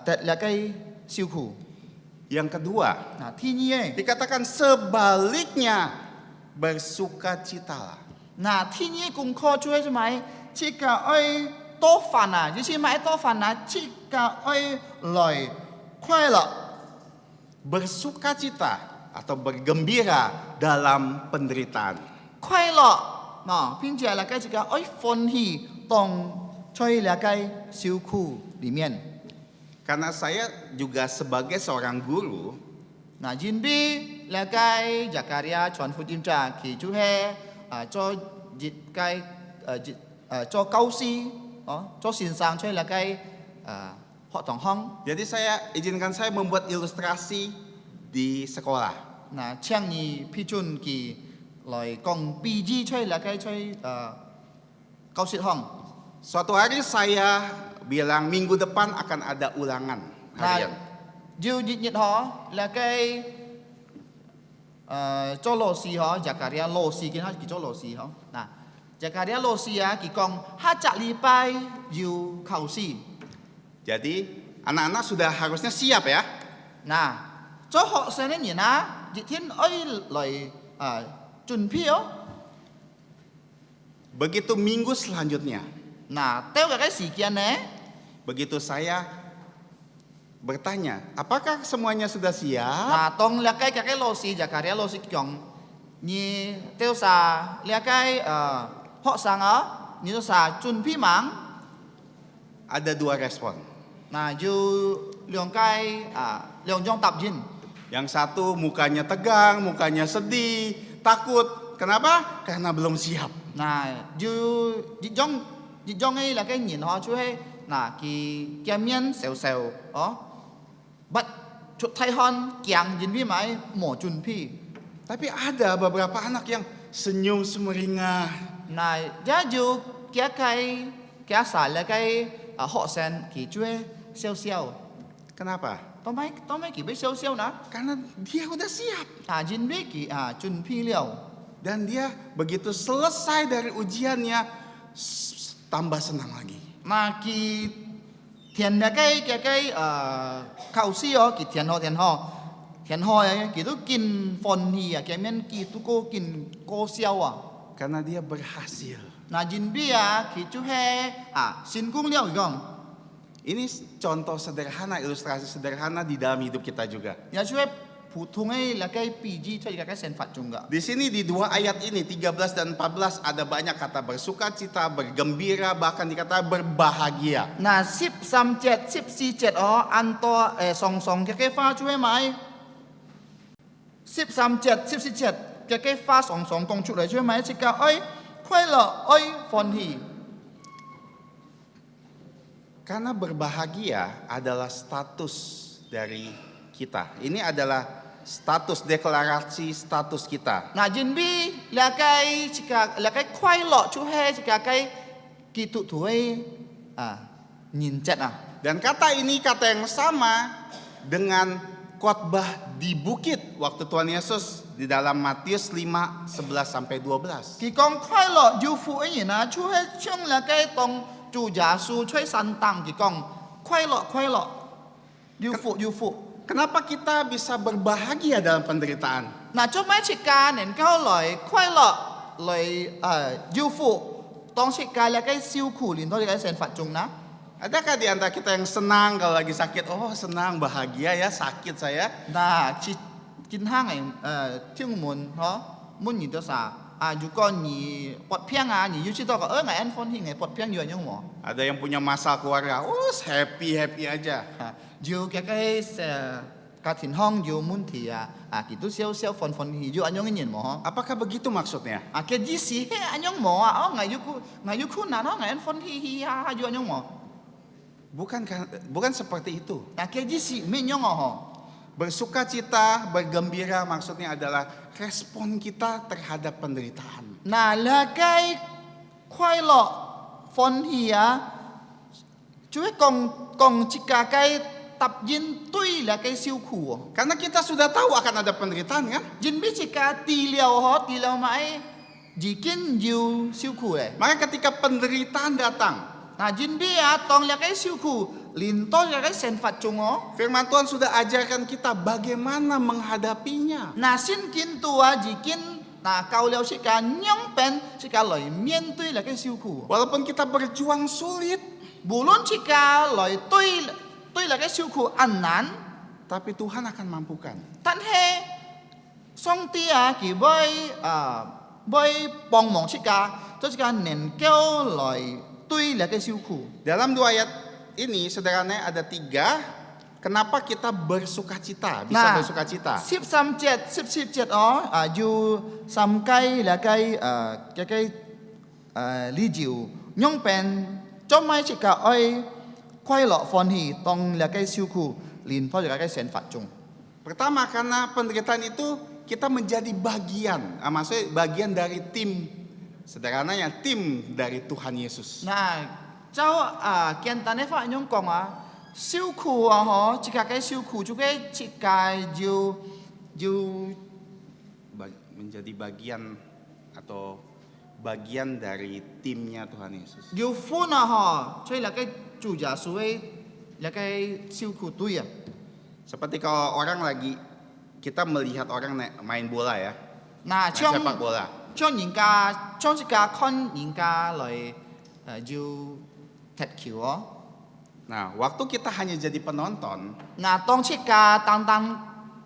แต่ละ该สิวขู่ Yang kedua, น่ะที่นี่ dikatakan sebaliknya bersukacitalah. น่ะที่นี่กุ้งข้อช่วยใช่ไหมชิกะอ้อยโตฟันอ่ะยิ่งใช่ไหมโตฟันนะชิกะอ้อยลอยควายละ Bersukacita atau bergembira dalam penderitaan. ควายละน่ะพิจารณาcáiชิกะอ้อยฟอนฮีตรงช่วยละcáiสิวคู่里面 Karena saya juga sebagai seorang guru, น่ะยินบีละcáiจากการยาชอนฟูจิมจ่าขี่ชูเฮจอจิตไกจอเกาซีอ๋อจอสินสางช่วยละcái họ tòng hong jadi izinkan saya membuat ilustrasi di sekolah. น่ะเชียงนี้พี่จุนกี่ลอยกองปีจีช่วยละcáiช่วยเกาสิห้อง Suatu hari saya bilang minggu depan akan ada ulangan น่ะ harian. ยูยิดยิดหอละcáiจอโลซีหอจากการยาโลซีกินฮะกี่จอโลซีหอน่ะจากการยาโลซีอ่ะกี่กองห้าจะลีไปอยู่เขาซี Jadi anak-anak sudah harusnya siap ya. น่ะจอหอเซนนี่นะยิดทิ้นอ้อยลอยจุนพี่อ๋อ Begitu minggu selanjutnya, น่ะเต้ากับcáiสีเกียนเนี่ย begitu saya bertanya, apakah semuanya sudah siap? น่ะตรงละcáiโลซีจากการยาโลซีกี่กองนี่เต้าซาละcáiหอสังอ๋อนี่ตัวซาจุนพี่หมัง Ada dua respon. น่ะอยู่เรื่องใกล้เรื่องยองตับยิน Yang satu mukanya tegang, mukanya sedih, takut. Kenapa? Karena belum siap. น่ะอยู่ยิดยองไอ้ละcái nhìn họช่วยน่ะกี่แกเมียนเซลเซลอ๋อบัดชุดไทยฮอนเกียงยินพี่ไหมหมอจุนพี่ Tapi ada beberapa anak yang senyum sumringah. น่ะย่าอยู่แกไก่แกสายละcái họ senกี่ช่วยเซลเซล Kenapa? ต้องไม่กี่ไปเซลเซลนะ Karena dia udah siap. ยินพี่กี่จุนพี่เลี้ยว Dan dia begitu selesai dari ujiannya, tambah senang lagi. มากี่เทียนละcáiเข้าซี่อ๋อกี่เทียนห่อกี่ต้องกินฟอนฮีแกเมียนกี่ตุโกกินโกเซียวอ่ะ Karena dia berhasil. น่ะยินพี่กี่ช่วยสินกุ้งเลี้ยวอีกอ่ะ Ini contoh sederhana, ilustrasi sederhana di dalam hidup kita juga. อย่าช่วยผู้ทุงให้ละcáiปีจีช่วยกับcáiเซนฟัดจุงกะ Di sini di dua ayat ini 13 dan 14 ada banyak kata bersukacita, bergembira, bahkan dikata berbahagia. น่ะ13 7 14 7อ๋ออันตัว2แกฟ้าช่วยไหม13 7 14 7แกฟ้า2ตรงชุดเลยช่วยไหมสิกะอ้อยค่อยละอ้อยฟอนฮี Karena berbahagia adalah status dari kita. Ini adalah status deklarasi status kita. น่ะยินบีละcáiสิกะละcái ค่อยละช่วยสิกะcáiกี่ตุถวยยินจัดอ่ะ Dan kata ini kata yang sama dengan khotbah di bukit waktu Tuhan Yesus di dalam Matius 5 11 sampai 12. กี่กองค่อยละยูฟูไอ้นี่นะช่วยช่วงละcái ตรงจูยาสูช่วยสันตังกี่กองค่อยละยูฟู Kenapa kita bisa berbahagia dalam penderitaan? น่ะเจ้าแม่ชิกาเนี่ยเขาลอยค่อยละลอยยูฟูต้องชิกาแล้วก็ซิวขู่ลินต้องได้เซนฝัดจุงนะ Adakah di antara kita yang senang kalau lagi sakit? Oh senang, bahagia ya, sakit saya. น่ะกินห้างไอ้ที่มุนเหรอมุนอยู่ตัวสาอยู่ก่อนนี่ปวดเพียงนี่อยู่ชิโตก็ไงแอนฟอนที่ไงปวดเพียงอยู่ยังหมอ Ada yang punya masalah keluarga, happy aja. อยู่แกก็家庭康要滿題啊，佢都少少歡歡喜要安樣嘅人冇？ Apakah begitu maksudnya? 嘅意思係安樣冇啊？我要困難我歡喜喜要安樣冇？ Bukan seperti itu. 嘅意思咩樣啊？ Bersukacita, bergembira maksudnya adalah respon kita terhadap penderitaan. 嗱，嘅快樂歡喜啊，就係講一家嘅答應對啦嘅受苦。 Karena kita sudah tahu akan ada penderitaan kan? 人比一家治療買已經要受苦嘅。 Maka ketika penderitaan datang, Nah, jin biya tong lakai siuku, linto lakai senfat cungo. firman Tuhan sudah ajarkan kita bagaimana menghadapinya. Nah, sin kin tua jikin, nah kau liao sika nyong pen sika loi mien tui lakai siuku. Walaupun kita berjuang sulit, Bulun sika loi tui lakai siuku anan, tapi Tuhan akan mampukan. tan he song tia ki boy bong mong sika, terus sika nen keo loi tui lakai siuku. Dalam 2 ayat ini sederhananya ada 3 kenapa kita bersukacita, bisa Nah, bersukacita. 17อ๋ออยู่3ไกละไกไกลีจิวย่องเป็นจอมไม่ชิกะอ้อยควายหล่อฟอนฮีตองละไกซิวคูลินเพราะจะไกเซนฟัดจง Pertama karena penderitaan itu kita menjadi bagian, maksudnya bagian dari tim. Sederhananya tim dari Tuhan Yesus. น่ะเจ้าเกียนตันให้ฟังย่องกองซิวคูฮะชิกะไกซิวคูจุกไกชิกะอยู่ Menjadi bagian atau bagian dari timnya Tuhan Yesus. อยู่ฟูน่ะฮะช่วยละไกจูจ่าสวยละไกซิวคูตุย Seperti kalau kita melihat orang main bola ya, น่ะ main ช่วง sepak bola. ช่วง人家ช่วง時間看人家來要踢球哦。 Nah, waktu kita hanya jadi penonton, 嗱，當時間單單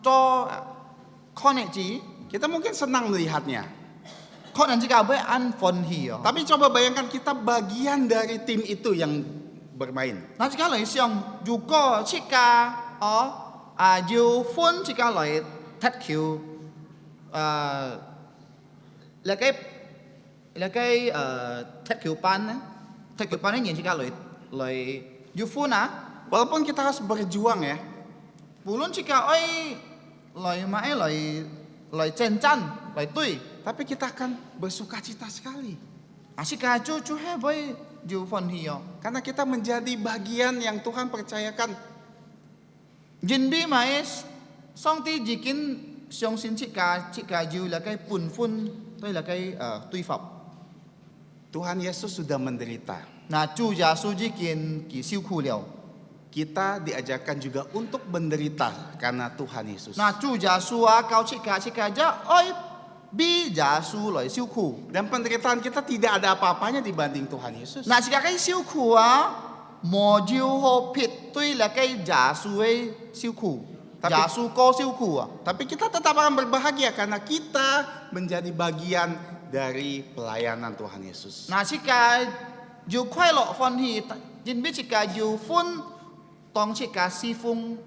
做看日子， kita mungkin senang melihatnya. 可能之間會安歡喜哦。 Tapi coba bayangkan kita bagian dari tim itu yang bermain. 嗱，之間嚟想，如果時間要歡時間來踢球，嚟cái踢球班咧，踢球班啲人時間來要歡啊。 Walaupun kita harus berjuang ya, Bulun jika oi loi mae loi cencan loi tui tapi kita akan bersukacita sekali. asika cu he boy ju fon hiyo Karena kita menjadi bagian yang Tuhan percayakan. jinbi mae song ti jikin siong sin jika ju la kai pun fun toi la kai tui fap Tuhan Yesus sudah menderita. na cu ya su jikin ki siu ku liao Kita diajarkan juga untuk menderita karena Tuhan Yesus. na cu ya su a kau jika ja oi bi ja su loi siu ku Dan penderitaan kita tidak ada apa-apanya dibanding Tuhan Yesus.那是个cái siêu苦啊，莫就好撇对了个假数的siêu苦， Tapi- 假数高siêu苦啊。 Tapi kita tetap akan berbahagia karena kita menjadi bagian dari pelayanan Tuhan Yesus. 那是个有快乐欢喜，因为是个有分当是个侍奉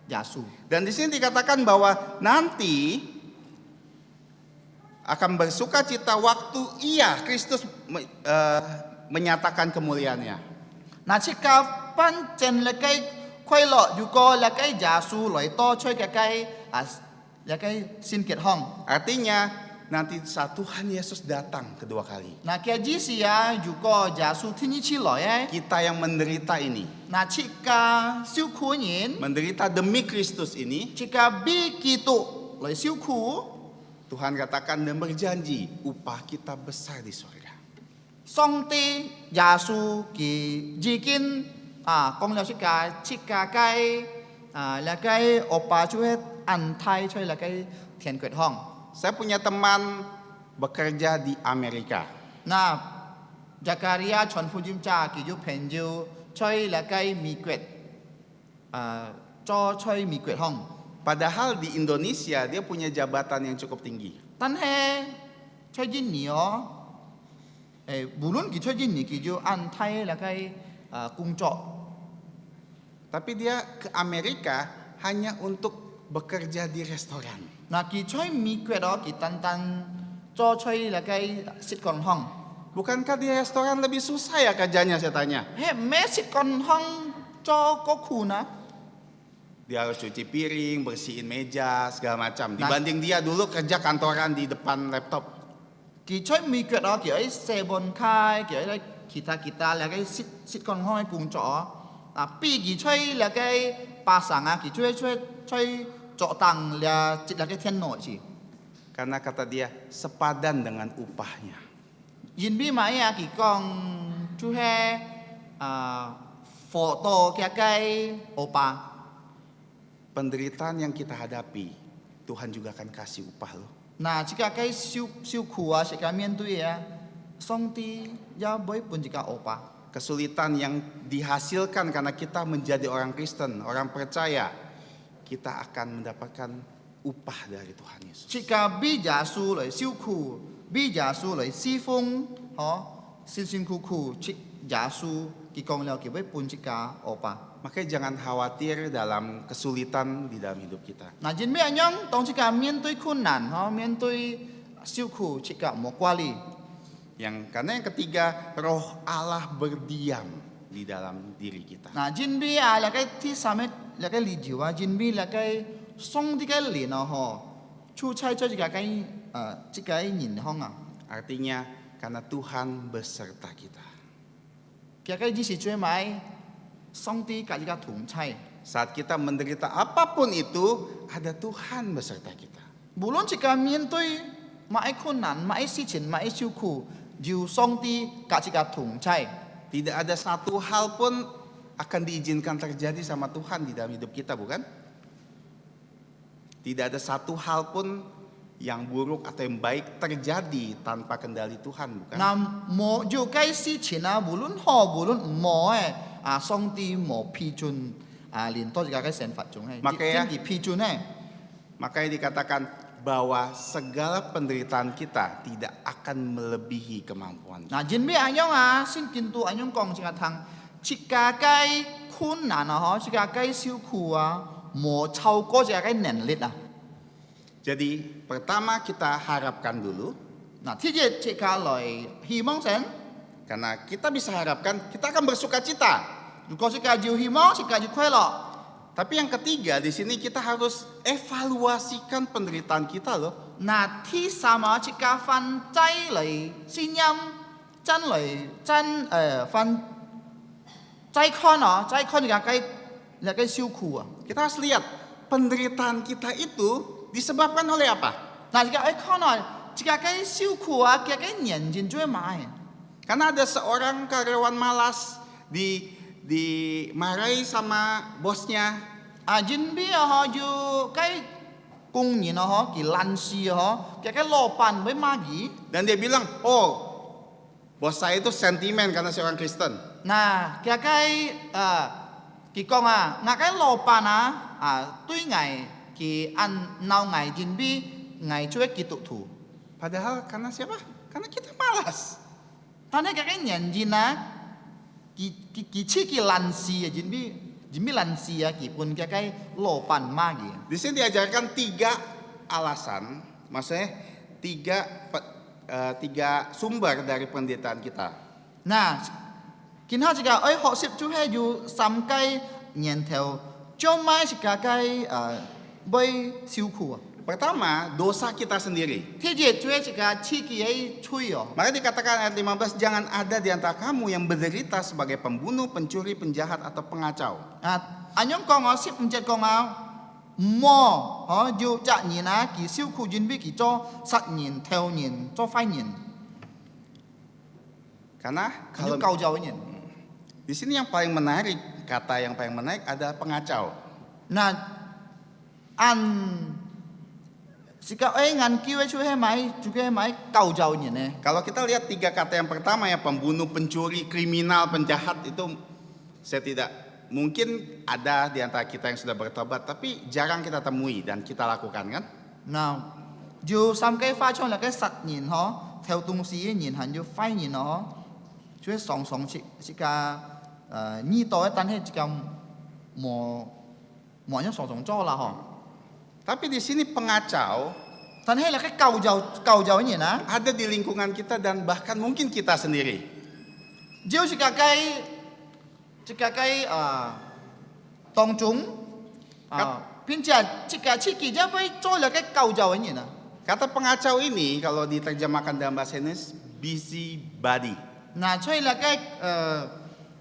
假数。 Dan di sini dikatakan bahwa nanti akan bersuka cita waktu Kristus menyatakan kemuliaannya. 那是个反正了个快乐，如果了个假数来多吹个个了个新结行。 Artinya nanti saat Tuhan Yesus datang kedua kali, 那个意思啊，如果假数听起来， kita yang menderita ini, 那是个受苦人。 menderita demi Kristus ini, Jika begitu, lai siu ku, Tuhan katakan dan berjanji upah kita besar di surga. song ti Yesu ki jikin kong liao chika kai la kai opa chuet an thai choi la kai thian kwet hong. Saya punya teman bekerja di Amerika. Na Jakaria chon fu jim cha ki yu pen ju choi la kai mi kwet cho choi mi kwet hong. Padahal di Indonesia dia punya jabatan yang cukup tinggi. Tan he choi jin ni o bulun ki choi jin ni ki ju an thai la kai kung cho. Tapi dia ke Amerika hanya untuk bekerja di restoran. 嗱，佢吹咪決咯，佢單單做吹嚟嘅食乾烘， Bukankah di restoran lebih susah ya kerjanya saya tanya? 嘿，咩食乾烘做個苦呢？ Dia harus cuci piring, bersihin meja, segala macam. Dibanding dia dulu kerja kantoran di depan laptop. 佢吹咪決咯，佢喺射門開，佢喺其他嚟嘅食乾烘嘅工作啊，比佢吹嚟嘅巴上啊，佢吹做當嚟接嚟嘅天內去。 Karena kata dia sepadan dengan upahnya. ยินบีไหมอ่ะกี่กองช่วยfoto แก่ไก่โอปา Penderitaan yang kita hadapi, Tuhan juga akan kasih upah loh. น่าจิกาไก่ซิวขัวสิกาเมียนตุยอ่ะสองตียาบ่อยปุ่นจิกาโอปา Kesulitan yang dihasilkan karena kita menjadi orang Kristen, orang percaya, kita akan mendapatkan upah dari Tuhan Yesus. จิกาบียาสูเลยซิวคูบียาสูเลยซีฟงฮะซินคูจิยาสูกี่กองแล้วกี่บ่อยปุ่นจิกาโอปา Makanya jangan khawatir dalam kesulitan di dalam hidup kita. น่าจินบีอันยังต้องจิกาเมียนตุยคุณนันฮะเมียนตุยซิวคูจิกาหมกวาลี Karena yang ketiga, roh Allah berdiam di dalam diri kita. น่าจินบีอ่ะแล้วก็ที่สามแล้วก็ลีจิวอ่ะจินบีแล้วก็ส่งที่ก็ลีนอ่ะฮะชูใช้จิกาไก่จิกาหยินห้องอ่ะ Artinya karena Tuhan beserta kita. แกก็ยี่สิช่วยไหมส่งที่กับจิกาถุงใช้ Saat kita menderita apapun itu, ada Tuhan beserta kita. บุรุษจิกาเมียนตุยมาไอ้คนนั้นมาไอ้สิฉินมาไอ้ชิวคูอยู่ส่งที่กับจิกาถุงใช้ Tidak ada satu hal pun akan diizinkan terjadi sama Tuhan di dalam hidup kita, bukan? Tidak ada satu hal pun yang buruk atau yang baik terjadi tanpa kendali Tuhan, bukan? นำหมออยู่ใกล้สิฉินนะบุรุษห่อบุรุษหมอส่งที่หมอพีจุนเรียนต้นจิกาไก่เซนฝัดจงให้ Makanya ที่พีจุนให้ Makanya dikatakan bahwa segala penderitaan kita tidak akan melebihi kemampuan kita. 嗱，ยินบีอันยอง先見到อันยอง講จิกาทางจิกาไก่คุณนันจิกาไก่ซิวคูหมอเช่าก็จิกาไก่เน่นลิดJadi pertama kita harapkan dulu, 嗱，ที่จะจิกาลอยฮีมองเซน karena kita bisa harapkan kita akan bersuka cita. 如果จิกาอยู่ฮีมองจิกาอยู่快樂 Tapi yang ketiga di sini kita harus evaluasikan penderitaan kita loh. 嗱，ที่สามจิกาฟันใจเลยสิยำจันเลยจันฟันใจคอนใจคอนจิกาไก่แล้วก็ซิวคู Kita harus lihat penderitaan kita itu disebabkan oleh apa? 嗱，จิกาไอ้คอนจิกาไก่ซิวคูแกไก่เหนียนจินช่วยมา Karena ada seorang karyawan malas dimarahi sama bosnya. ยินบีอยู่ใกล้กุ้งยินกี่ลันซีแกก็รอปันไว้มากี่ Dan dia bilang, oh bos saya itu sentimen karena saya orang Kristen. น่ะแกใกล้กี่กองงาใกล้รอปันตุ้ยไงกี่อันนาวไงยินบีไงช่วยกี่ตุถู Padahal karena siapa? Karena kita malas. ตอนนี้แกใกล้เหนียนยินนะกี่ชื่อกี่ลันซียินบีลันซีกี่ปุ่นแกใกล้รอปันมากกี่ Di sini diajarkan 3 alasan, maksudnya 3 sumber dari penderitaan kita. น่ะกินข้าวจิกา60ช่วยให้อยู่ซ้ำใกล้เหนียนแถวจอมไม้จิกาใกล้ใบซิวคู Pertama, dosa kita sendiri. ที่เจ็ดช่วยจิกาชี้กี่ให้ช่วย Maka dikatakan ayat 15, jangan ada di antara kamu yang menderita sebagai pembunuh, pencuri, penjahat, atau pengacau. อันยองกอง17กองหมออยู่จะหนีนะกี่ซิวคูยินบีกี่จอสัตว์หนีแถวหนีจอไฟหนี Karena อยู่ kalau เก่าเจ้าหนี di sini yang paling menarik, kata yang paling menarik adalah pengacau. น่ะอันสิกางั้นกี่ไว้ช่วยให้ไหมช่วยให้ไหมเก่าเจ้าหนีเนี่ย Kalau kita lihat 3 kata yang pertama ya, pembunuh, pencuri, kriminal, penjahat, itu saya tidak mungkin ada di antara kita yang sudah bertobat, tapi jarang kita temui dan kita lakukan kan? น่ะอยู่ซ้ำใกล้ฟ้าช่องแล้วก็สัตว์หนีแถวตรงสีหนีหันอยู่ไฟหนีช่วยสองสิกานี่ต่อให้ตันให้จิกาหมอยังสองจ้อละ Tapi di sini pengacau 但係咧，舊就嘅人啊， ada di lingkungan kita dan bahkan mungkin kita sendiri. 只要一個當中並且一個刺激咗俾做咧個舊就嘅人啊。 Kata pengacau ini kalau diterjemahkan dalam bahasa Indonesia busybody. 嗱，所以咧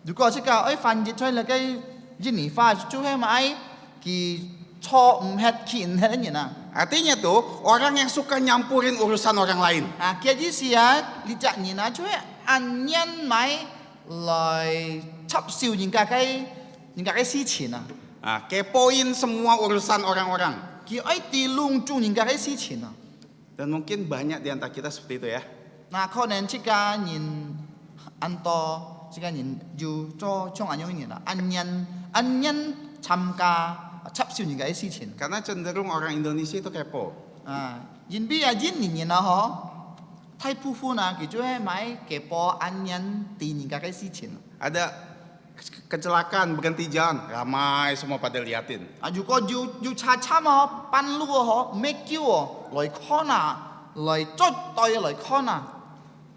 如果一個翻譯出嚟嘅印尼話，就係咪佢錯誤係欠係嘅人啊？ Artinya tuh orang yang suka nyampurin urusan orang lain. 其實是啊，你責任啊，就係按人咪來插手人家嘅事情啊， Kepoin semua urusan orang-orang. 佢愛啲弄中人家嘅事情啊。 Dan mungkin banyak di antara kita seperti itu ya. 嗱，可能這個人按多，這個人要做像按樣嘅人啊，按人參加插手人家嘅事情。 Karena cenderung orang Indonesia itu kepo. 人比啊人啊嗬，太普遍啊，佢就係買嘅波按人對人家嘅事情。 Ada kecelakaan berhenti jalan, ramai semua pada liatin. 如果要查參啊，半路啊嗬，咩叫哦，來看啊，來捉對來看啊。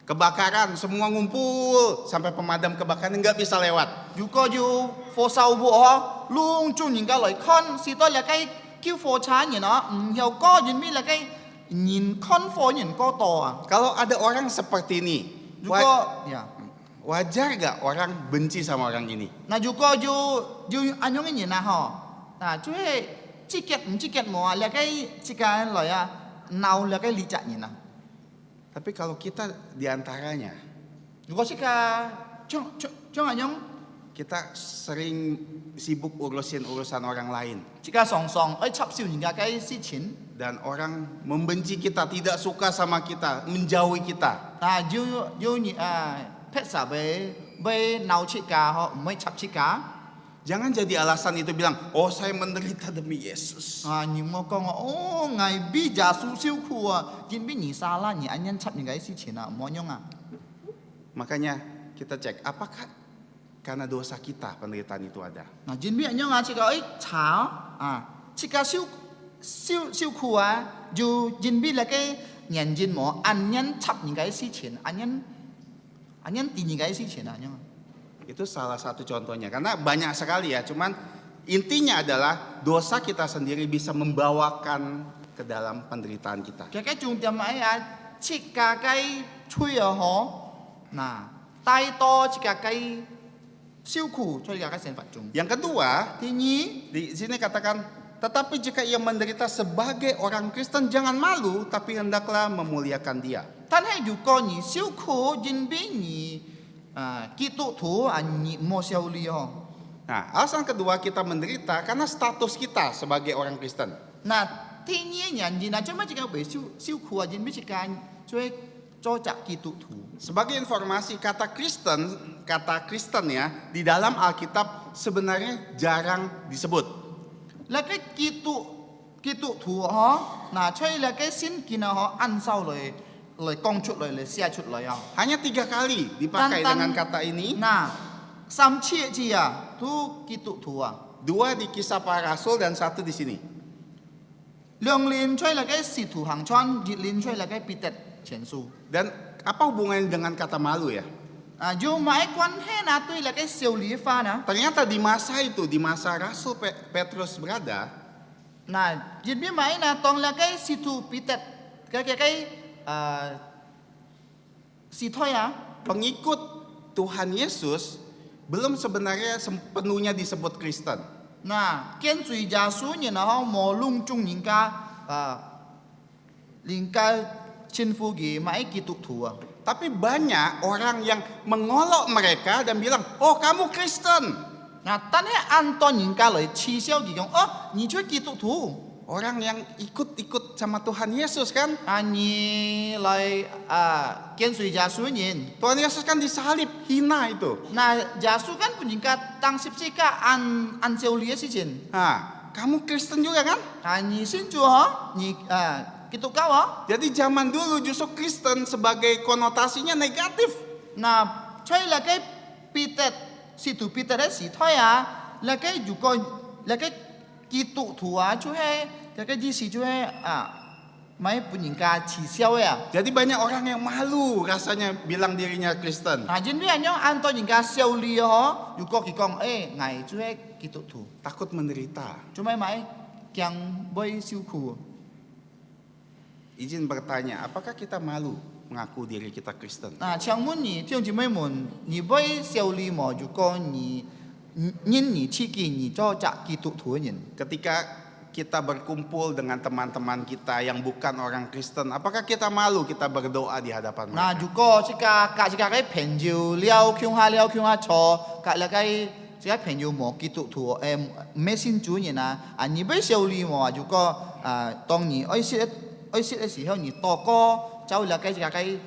Kebakaran semua ngumpul sampai pemadam kebakaran nggak bisa lewat. 如果要火燒喎嗬，弄中人家來看，是多嚟計叫火車人啊，唔有個人咩嚟計人看火人個多啊。 Kalau ada orang seperti ini, 如果呀， wajar nggak orang benci sama orang ini? 嗱如果要按樣嘅人啊嗬，就係積極唔積極冇啊，嚟計時間來啊，鬧嚟計理責人啊。 Tapi kalau kita diantaranya, 如果是個將按樣， kita sering sibuk urusin urusan orang lain. 這個常常愛插手人家嘅事情， Dan orang membenci kita, tidak suka sama kita, menjauhi kita. 要你撇實俾鬧切架嗬，唔可以插切架。 Jangan jadi alasan itu bilang, oh saya menderita demi Yesus. 你唔好講我係比耶穌受苦啊，因為你殺啦，你按人插人家嘅事情啊，唔好樣啊。 Makanya kita cek, apakah karena dosa kita penderitaan itu ada? 因為按樣啊，這個查這個受苦啊，就因為那個人人冇按人插人家嘅事情，按人對人家嘅事情啊，樣啊。 Itu salah satu contohnya. Karena banyak sekali ya, cuman intinya adalah dosa kita sendiri bisa membawakan ke dalam penderitaan kita. 個重點係這個嘅罪啊，嗬，帶到這個嘅受苦，在這個生活中。 Yang kedua,第二。 di sini katakan, tetapi jika ia menderita sebagai orang Kristen, jangan malu, tapi hendaklah memuliakan dia. 但係如果你受苦，因為你基督徒你冇受理哦。 Nah, alasan kedua kita menderita karena status kita sebagai orang Kristen. 第二人做乜嘢會受苦啊？因為時間做基督徒。 Sebagai informasi, kata Kristen ya, di dalam Alkitab sebenarnya jarang disebut. 嗱個基督徒嗬，所以嗱個聖經啊，按手來講出來，嚟寫出來啊。 Hanya 3 kali dipakai dengan kata ini. 3次啊，都基督徒啊。 2 di Kisah Para Rasul dan 1 di sini. 2年出嚟嘅使徒行傳，1年出嚟嘅彼得前書。 Dan apa hubungannya dengan kata malu ya? 有咩關係呢？對嚟嘅受理法呢？ Ternyata di masa itu, di masa Rasul Petrus berada, 因為咩呢？當嚟嘅使徒彼得嘅使徒啊， pengikut Tuhan Yesus belum sebenarnya sepenuhnya disebut Kristen. 跟隨耶穌人啊，冇弄中人家稱呼嘅咩基督徒啊。 Tapi banyak orang yang mengolok mereka dan bilang, oh kamu Kristen. 但係按當人家嚟恥笑佢講，你做基督徒。 Orang yang ikut sama Tuhan Yesus kan. 你嚟跟隨耶穌人。 Tuhan Yesus kan disalib, hina itu. 耶穌kan pun jika tang sepsika an seuli事情。 Nah, kamu Kristen juga kan? 你信主嗬，你基督教嗬。 Jadi zaman dulu justru Kristen sebagai konotasinya negatif. 所以嚟嘅彼得使徒彼得嘅時代啊，嚟嘅如果嚟嘅基督徒啊，就係 cái gì xí chú ấy mấy bún những cá chỉ xeo ấy Jadi banyak orang yang malu rasanya bilang dirinya Kristen. Jin bi anh nhớ ăn tôi những cá xeo li ho, yu có kỳ con ngày chú ấy kỳ tụ thủ, Takut menderita. chú mấy kyang boy siêu khu. Izin bertanya, apakah kita malu mengaku diri kita Kristen? Chang muốn nhỉ, thiong chỉ mấy muốn, nhỉ boy xeo li mà yu có nhỉ, nhìn nhỉ chi kỳ nhỉ cho chạ kỳ tụ thủ nhỉ. Ketika kita berkumpul dengan teman-teman kita yang bukan orang Kristen, apakah kita malu kita berdoa di hadapan mereka? Yu có chỉ cả cái phèn diu liao kyung ha cho, cả là cái chỉ cái phèn diu mà kỳ tụ thủ mấy xin chú nhỉ nhỉ boy xeo li mà yu có tông nhỉ oi xí cái時候nhỉ to có cháu là cái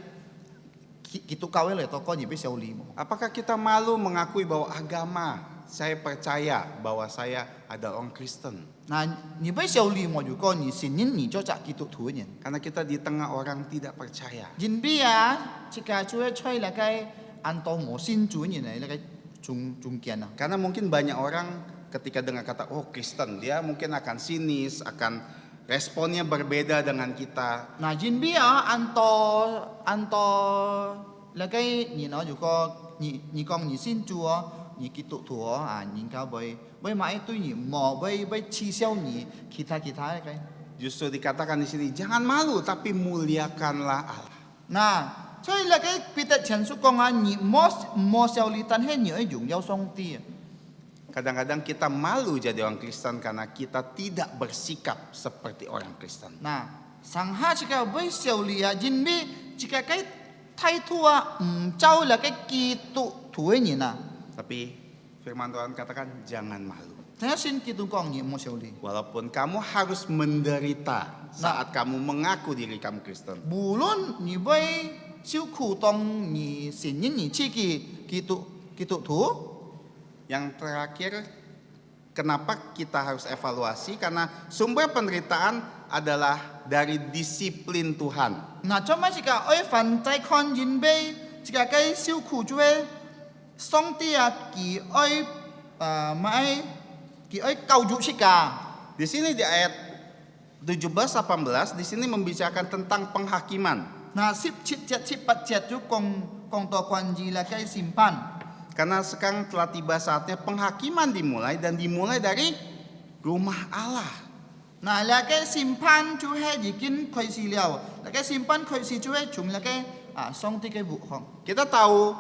kỳ tụ cao ấy là to có nhỉ boy xeo li mà. Apakah kita malu mengakui bahwa agama saya percaya bahwa saya adalah orang Kristen? Nhỉ boy xeo li mà yu có nhỉ xin nhỉ cho chạ kỳ tụ thủ nhỉ. Karena kita di tengah orang tidak percaya. Jin bi chỉ cả chú ấy chơi là cái an to ngõ xin chú nhỉ này là cái trung kian Karena mungkin banyak orang ketika dengar kata oh Kristen, dia mungkin akan sinis, akan responnya berbeda dengan kita. Jin bi an to là cái nhỉ nó yu có nhỉ con nhỉ xin chú nhỉ kỳ tụ thủ nhỉ cao boy mãi tôi nhỉ mò boy chi xeo nhỉ kita cái. Justru dikatakan di sini jangan malu tapi muliakanlah Allah. Chơi là cái Peter Chen su con nhị mo xeo li tan hết nhớ dùng giao song ti. Kadang-kadang kita malu jadi orang Kristen karena kita tidak bersikap seperti orang Kristen. Sang ha chỉ cả với xeo li jin bi chỉ cả cái thay thua cháu là cái kỳ tụ thủ ấy nhỉ Tapi firman Tuhan katakan jangan malu. Thế xin kỳ tụ con nhị mo xeo li. Walaupun kamu harus menderita saat kamu mengaku diri kamu Kristen. Bulun nhị với siêu khổ tông nhị xin nhị chi kỳ tụ thủ. Yang terakhir, kenapa kita harus evaluasi? Karena sumber penderitaan adalah dari disiplin Tuhan. Cho mấy chỉ cả ơi phần trái con nhìn bê chỉ cả cái siêu khổ chú ấy song tia kỳ ơi mai kỳ ơi cầu dụ chỉ cả. Di sini di ayat 17-18 di sini membicarakan tentang penghakiman. Sip chit chú kong to quan gì là cái simpan. Karena sekarang telah tiba saatnya penghakiman dimulai dan dimulai dari rumah Allah. Là cái simpan chú hay gì kín khơi xì liao là cái simpan khơi xì chú hay chúng là cái song ti cái vụ không. Kita tahu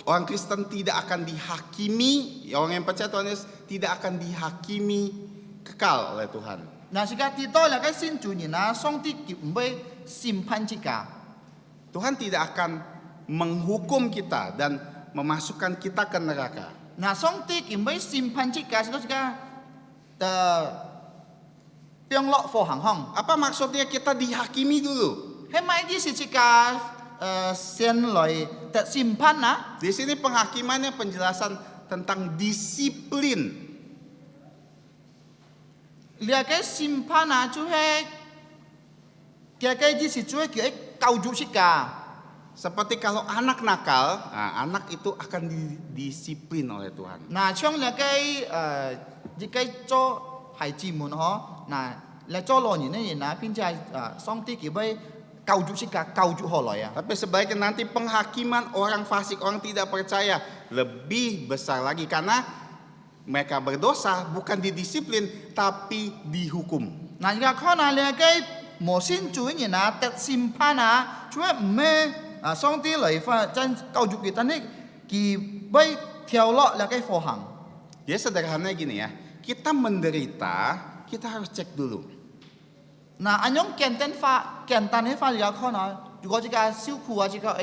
orang Kristen tidak akan dihakimi, orang yang percaya Tuhan Yesus tidak akan dihakimi kekal oleh Tuhan. Jika tito là cái xin chủ nhỉ song ti kiểu với simpan chỉ cả. Tuhan tidak akan menghukum kita dan memasukkan kita ke neraka. Song ti kiểu với simpan chỉ cả itu jika piang lok fo hang hong. Apa maksudnya kita dihakimi dulu? Hemai di si jika sen loi tak simpan Di sini penghakimannya penjelasan tentang disiplin. Lihat cái simpan chú hay cái di si chú hay cái kau ju si cả. Seperti kalau anak nakal, anak itu akan didisiplin oleh Tuhan. Trong là cái cho hải chi muốn họ là cho lo nhìn này pin trai song ti kiểu bay kau ju si cả kau ju họ lại Tapi sebaliknya nanti penghakiman orang fasik, orang tidak percaya lebih besar lagi karena mereka berdosa bukan didisiplin tapi dihukum. Jika kau là cái một xin chú nhìn tết simpan chú mê song ti lại pha chân kau ju kita này kỳ bay theo lọ là cái phò hàng. Jadi sederhananya gini ya, kita menderita, kita harus cek dulu. Anh nhung kian tan hết pha liao kau juga jika siêu khu jika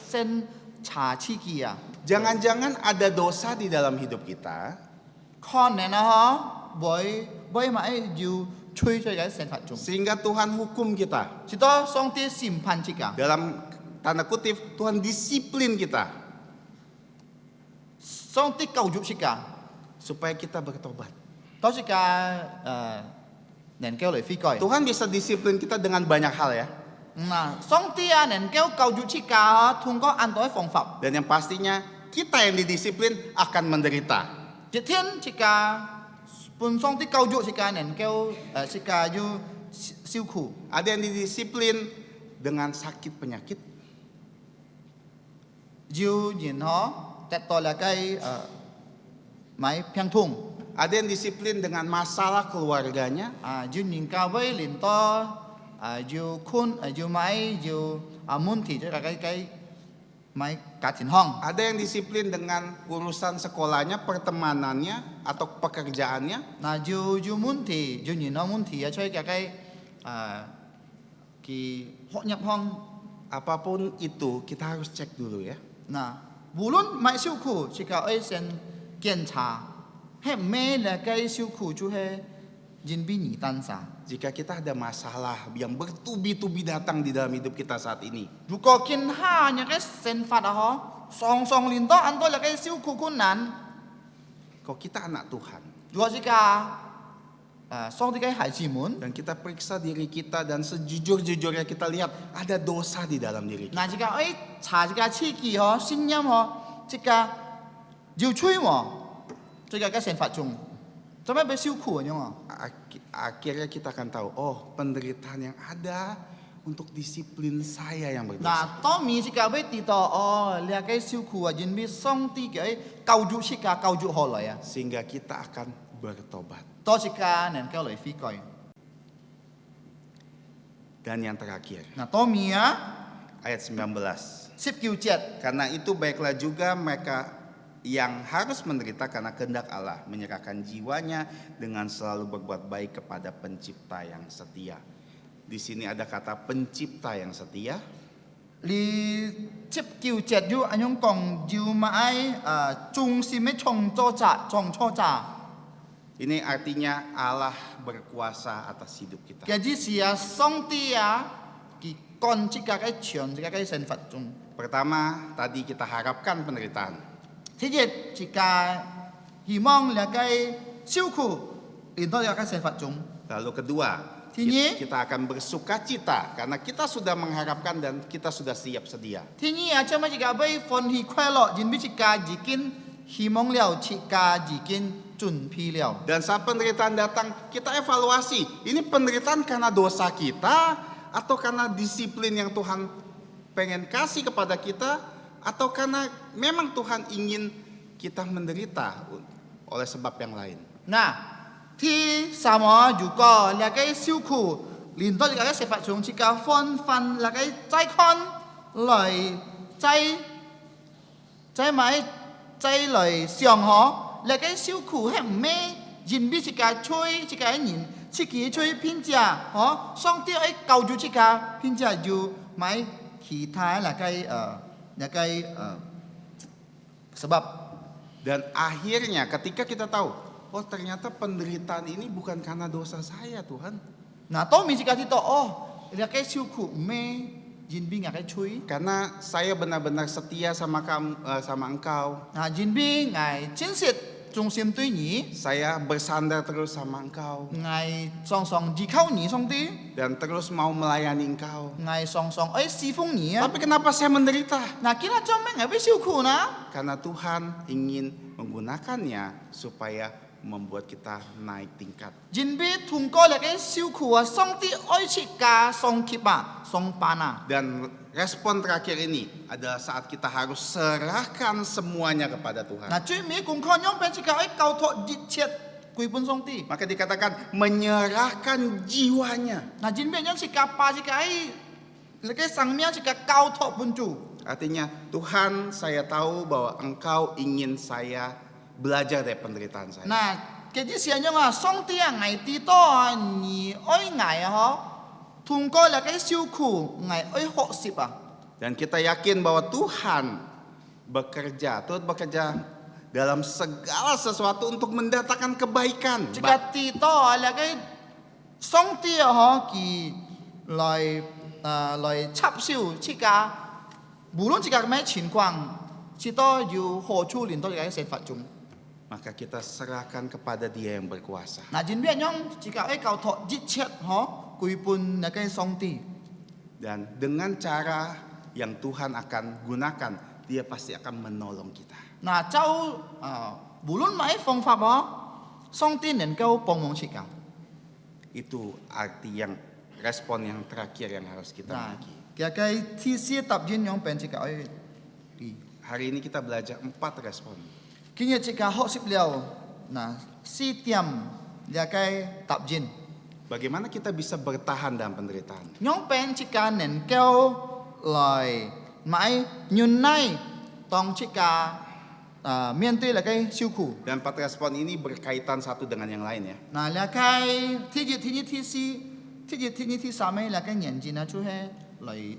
sen cha chi kia. Jangan-jangan ada dosa di dalam hidup kita. Con này boy mãi dù chui cho cái sen phạt chúng. Sehingga Tuhan hukum kita. Chỉ to song ti simpan chỉ cả. Dalam tanda kutip Tuhan disiplin kita Song ti cầu dụ chỉ cả. supaya kita bertobat. Đó chỉ cả nền kêu lời phi coi. Tuhan bisa disiplin kita dengan banyak hal ya. Song ti nền kêu cầu dụ chỉ cả thông có an tối phòng pháp. Dan yang pastinya kita yang didisiplin akan menderita. Chỉ thiên chỉ cả pun song ti kau juk sika nen kau sika yu siu ku. Ada yang didisiplin dengan sakit penyakit. Yu yin ho tet to la kai mai piang tung. Ada yang disiplin dengan masalah keluarganya. Yu ning ka wei lin to yu kun yu mai yu mun ti je kai mai ka tin hong. Ada yang disiplin dengan urusan sekolahnya, pertemanannya, atau pekerjaannya. Na yu mun ti yu yin ho mun ti ya choi ka kai ki ho nyap hong. Apapun itu kita harus cek dulu ya. 那无论买小库，是个爱先检查，嘿咩了该小库就嘿人比你单啥。 Jika kita ada masalah yang bertubi-tubi datang di dalam hidup kita saat ini, 如果见下那个先发啊吼，双双领导按到了该小库困难， kalau kita anak Tuhan 如果是个双的该孩子们， dan kita periksa diri kita dan sejujur-jujurnya kita lihat ada dosa di dalam diri kita. 那这个哎查这个刺激吼，信仰吼，这个有吹么？这个该先发中，怎么被小库样啊？ Akhirnya kita akan tahu, oh penderitaan yang ada untuk disiplin saya yang berdosa. 嗱，當面是教俾知道哦，你係嘅小庫啊，人俾上帝嘅救主是教救主何來啊？ Sehingga kita akan bertobat. 多是教能夠來悔改。 Dan yang terakhir, 嗱，當面啊， ayat 19. 19節， Karena itu baiklah juga mereka yang harus menderita karena kehendak Allah, menyerahkan jiwanya dengan selalu berbuat baik kepada pencipta yang setia. Di sini ada kata pencipta yang setia. 你19節要安樣講？要買忠心嘅創作者，創作者， Ini artinya Allah berkuasa atas hidup kita. 嘅意思啊，上帝啊，佢幹這個嘅全這個嘅神法中。 Pertama, tadi kita harapkan penderitaan. 第一，這個希望你嘅小庫，連到呢個神法中。 Lalu kedua, Ini- kita akan bersuka cita karena kita sudah mengharapkan dan kita sudah siap sedia. ทีนี้อาจจะมาจากไปฝนที่快樂，ยินวิจิกาจีกิน希望了，จิกาจีกินจุนพีแล้ว Dan saat penderitaan datang, kita evaluasi. Ini penderitaan karena dosa kita atau karena disiplin yang Tuhan pengen kasih kepada kita, atau karena memang Tuhan ingin kita menderita oleh sebab yang lain. นะที่สามออยู่ก็แล้วก็ซิวคูลินต้นแล้วก็เสฟัดชงจิกาฟอนฟันแล้วก็ใจคอนเลยใจไหมใจเลยเสียงหอแล้วก็ซิวคูให้แม่ยินวิจิกาช่วยจิกาหนินชิกีช่วยพินจ่าหอส่งเตี้ยไอ้เกาจูจิกาพินจ่าอยู่ไหมขีท้ายแล้วก็sebab Dan akhirnya ketika kita tahu, oh ternyata penderitaan ini bukan karena dosa saya Tuhan. นะต้องมีสิการที่ต่ออ๋อแล้วก็ชิวขู่แม่ยินบิงอยากให้ช่วย Karena saya benar-benar setia sama kamu, sama engkau. นะยินบิงไง真實忠心對你 Saya bersandar terus sama engkau ไงสองสอง依靠你上帝 dan terus mau melayani engkau. ไงสองสอง侍奉你啊 Tapi kenapa saya menderita? นะกินอาจจะไม่ไงไปชิวขู่นะ Karena Tuhan ingin menggunakannya supaya membuat kita naik tingkat. ยินบิทุงก็แล้วก็ชิวขู่อ่ะสองตีอ้อยชิกาสองคิปะสองปานะ Dan respon terakhir ini adalah saat kita harus serahkan semuanya kepada Tuhan. นะช่วยมีกุงคอนย่อมเป็นชิกาไอ้เกาทอดิเช็ดกุยปุนสองตี Maka dikatakan menyerahkan jiwanya. นะยินบิย่อมชิกาปาชิกาไอ้แล้วก็สังเมียชิกาเกาทอปุนจู Artinya Tuhan, saya tahu bahwa Engkau ingin saya belajar dari penderitaan saya. 那嘅啲事樣啊，上帝啊，捱啲多啊，你愛捱啊，嗬，通過嚟嘅小苦，捱愛學習啊， Dan kita yakin bahwa Tuhan bekerja, Tuhan bekerja dalam segala sesuatu untuk mendatangkan kebaikan. 即個啲多啊，嚟嘅上帝啊，嗬，佢來插手，即個無論即個咩情況，只多要何處連到嚟嘅寫法中。 Maka kita serahkan kepada Dia yang berkuasa. 嗱，然邊樣即個愛教托一切，嗬，歸本嚟嘅上帝。 Dan dengan cara yang Tuhan akan gunakan, Dia pasti akan menolong kita. 嗱，就無論咩方法嗬，上帝能够帮忙去搞。 Itu arti yang respon yang terakhir yang harus kita Nah, miliki. kaya thi si tập diễn yang pen chỉ cả đi. Hari ini kita belajar 4 respon. Khi nhật chỉ cả học xếp liao, nah si tiam dia cái tập diễn. Bagaimana kita bisa bertahan dalam penderitaan? Yang pen chỉ cả nên kêu lời mãi nhún này tông chỉ cả miền tây là cái siêu khổ. Dan 4 respon ini berkaitan satu dengan yang lain ya. Nah là cái thi nhất thi si thi nhất thi sa mấy là cái nhận gì nó chú he lời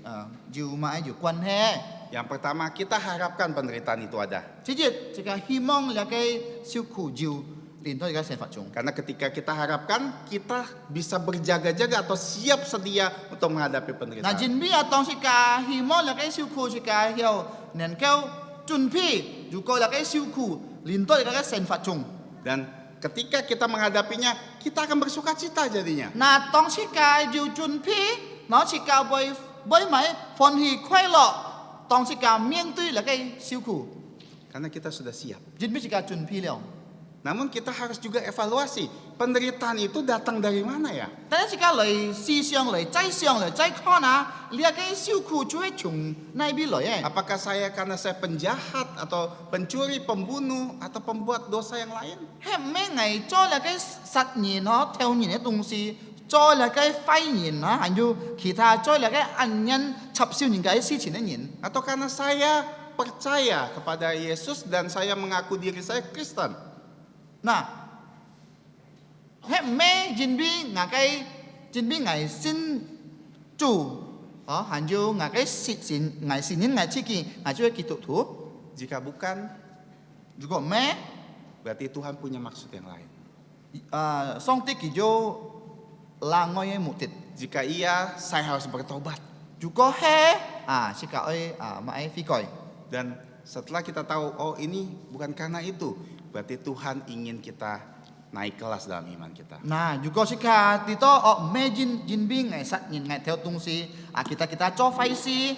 dù mãi dù quan he. Yang pertama, kita harapkan penderitaan itu ada. Thi nhất chỉ cả hy vọng là cái siêu khổ dù liền thôi cái sản phẩm chung. Karena ketika kita harapkan, kita bisa berjaga-jaga atau siap sedia untuk menghadapi Nah penderitaan. chính vì tông chỉ cả hy vọng là cái siêu khổ chỉ cả hiểu nên kêu chuẩn bị dù coi là cái siêu khổ liền thôi cái sản phẩm chung. Dan ketika kita menghadapinya, kita akan bersuka cita jadinya. Nah tông chỉ cả dù chuẩn bị nó chỉ cả với mấy phần hỷ khoai lọ tông chỉ cả miệng tươi là cái siêu khổ. Karena kita sudah siap. Chính vì chỉ cả chuẩn bị liao. Namun kita harus juga evaluasi, penderitaan itu datang dari mana ya? Tại chỉ cả lời si xiang lời trái khó na lia cái siêu khổ chú ấy chung này bị lời. Apakah saya karena saya penjahat atau pencuri, pembunuh atau pembuat dosa yang lain? Hem mấy ngày cho là cái sát nhìn nó theo nhìn cái东西cho là cái phai nhìn nó hành du其他cho là cái ăn nhân chập siêu nhìn cái si chỉ nó nhìn. Atau karena saya percaya kepada Yesus dan saya mengaku diri saya Kristen? Nah, hem mấy chính vì ngày xin chủ hành du ngài cái xin ngài xin những ngài chi kỳ ngài cho cái thủ Jika bukan, juga mấy berarti Tuhan punya maksud yang lain. song tích kỳ vô là ngôi một tịch Jika iya, saya harus bertobat. juga he si cả ơi mà ai phi coi. Dan setelah kita tahu, oh ini bukan karena itu, berarti Tuhan ingin kita naik kelas dalam iman kita. Nah, juga si cả thì to mê jin bi ngày sát nhìn ngày theo tung si kita cho phai si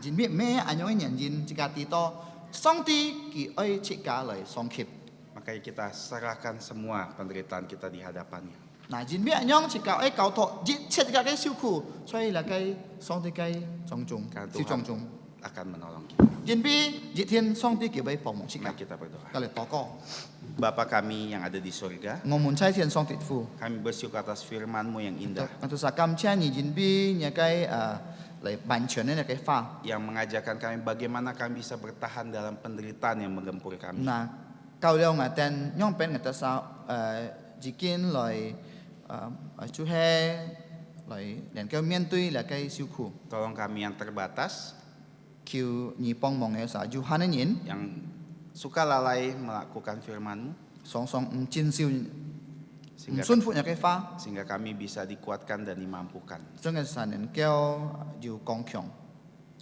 jin bi mê nhoi nhận jin si cả thì to song ti kỳ ơi si cả lời song kịp. Makanya kita serahkan semua penderitaan kita di hadapannya. Nah, jin bi nhong si cả ơi cầu thọ jin chết cả cái siêu khổ, cho nên là cái song ti cái trong chung Karena siêu trong Tuhan chung. akan menolong kita. Jin bi jit thiên song ti kiểu bay phòng một si cả. Mari kita berdoa. Cái lời to co. Bapa kami yang ada di surga, Ngomong cai thiên song ti phu. kami bersyukur atas firman-Mu yang indah, Untuk sa cảm ơn nhị jin bi nhà cái lời bản chuyển này là cái pha. yang mengajarkan kami bagaimana kami bisa bertahan dalam penderitaan yang menggempur kami. Nah, cao liao ngài tên nhong bên người ta sao chỉ kiến lời chú he lời đèn kêu miên tuy là cái siêu khổ Tolong kami yang terbatas, kêu nhị bong mong nghe sa chú hắn nhìn yang suka lalai melakukan firman-Mu, song song chín siêu sehingga, xuân phụ nhà cái pha sehingga kami bisa dikuatkan dan dimampukan. cho người sa nên kêu dù con kyong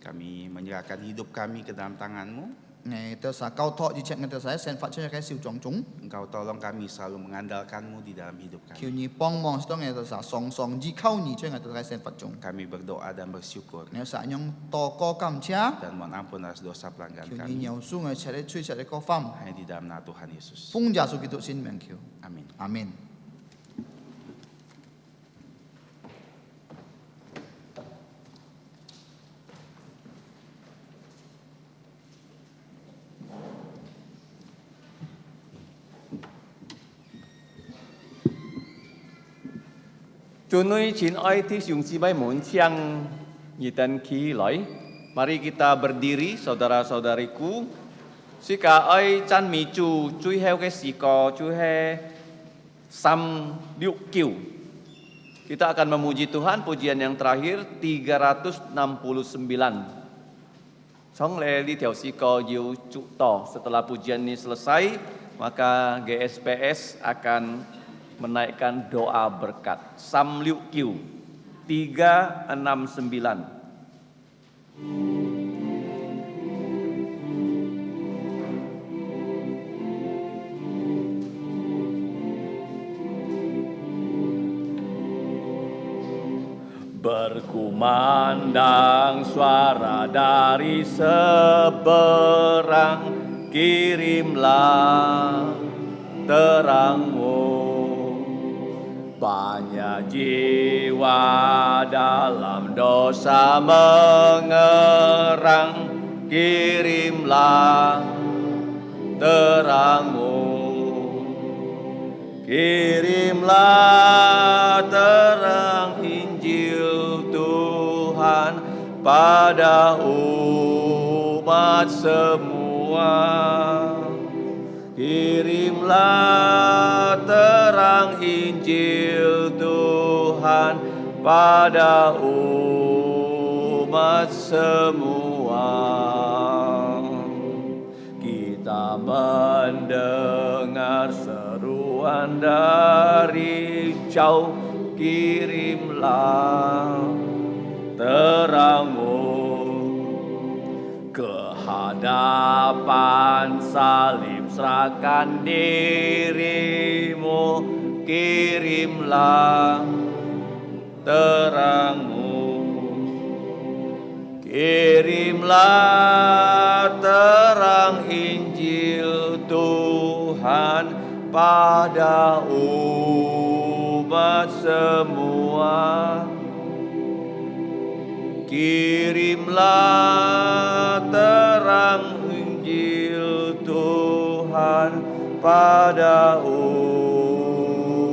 Kami menyerahkan hidup kami ke dalam tangan-Mu. ngày ta sa cao thọ chỉ chuyện người ta sa sen phát cho cái siêu trọng chúng Engkau tolong kami selalu mengandalkan-Mu di dalam hidup kêu kami. nhị bong mong cho người ta sa song song chỉ khâu nhị cho người ta cái sen phát chúng Kami berdoa dan bersyukur, nếu sa nhong to co cảm chia dan mohon ampun atas dosa pelanggan kêu nhị kami. nhiều su người chạy chui chạy có pham Hanya di dalam nama Tuhan Yesus. phung giả su kitu xin meng kêu Amin. amin. Chúa nuôi chín oi thi dùng si bay muốn chiang nyiten ki loi. Mari kita berdiri, saudara-saudariku. Sika oi chan mi chu chui heo cái si ko chui he sam liuk kiu. Kita akan memuji Tuhan pujian yang terakhir 369. Song le li theo si ko yu cu to. Setelah pujian ini selesai, maka GSPS akan menaikkan doa berkat. Sam Liu Kiu 369. Berkumandang suara dari seberang, kirimlah terang-Mu. Banyak jiwa dalam dosa mengerang, kirimlah terang-Mu. Kirimlah terang Injil Tuhan pada umat semua. Kirimlah terang Injil Tuhan pada umat semua. Kita mendengar seruan dari jauh, kirimlah terang-Mu. Kehadapan salib serahkan diri-Mu, kirimlah terang-Mu. Kirimlah terang Injil Tuhan pada umat semua. Kirimlah terang Injil Tuhan pada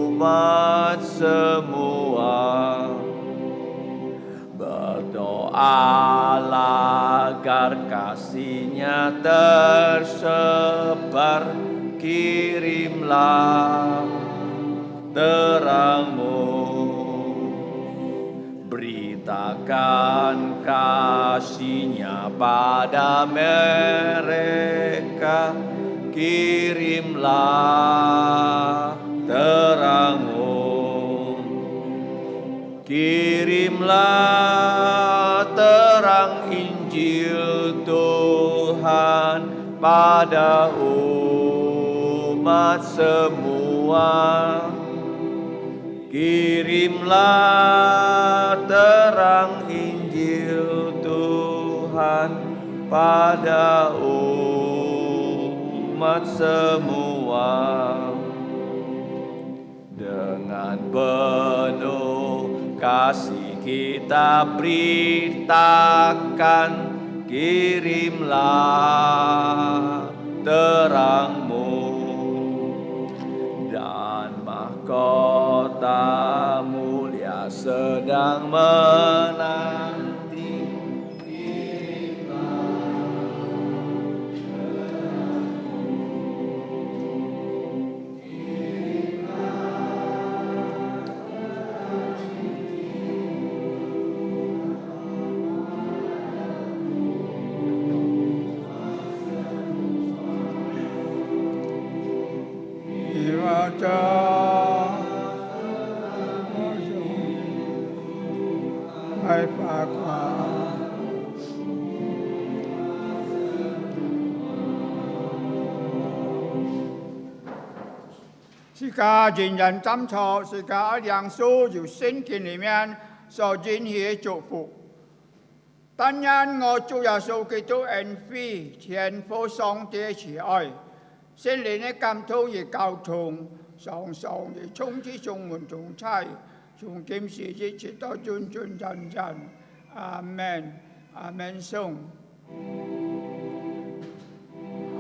umat semua. Berdoalah agar kasih-Nya tersebar, kirimlah terang-Mu. Beritakan kasih-Nya pada mereka, kirimlah terang-Mu. Kirimlah terang Injil Tuhan pada umat semua. Kirimlah terang Injil Tuhan pada umat semua. Dengan penuh kasih kita beritakan, kirimlah terang-Mu. Dan mahkota mulia sedang menanti, kirimlah是个人人赞错，是个两书有圣经里面所应许的祝福。但愿我主耶稣基督恩惠、天父上帝的慈爱、圣灵的感动与交通，常常与充斥众门同在，从今时一直到永永远远。阿门。阿门。颂。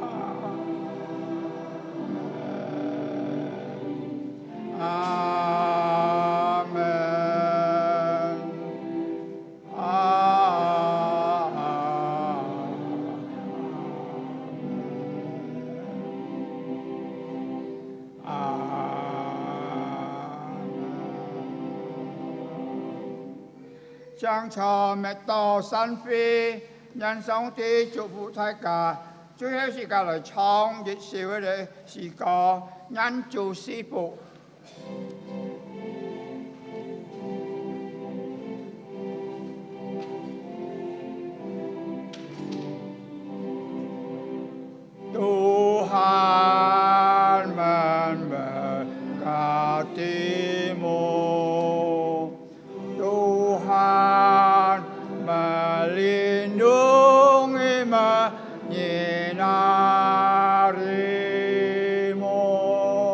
阿门。將錯滅到神飛，讓上帝祝福大家。最後時間嚟唱熱笑嘅詩歌，因主是福。Tuhan memberkatimu, Tuhan melindungi menyinarimu.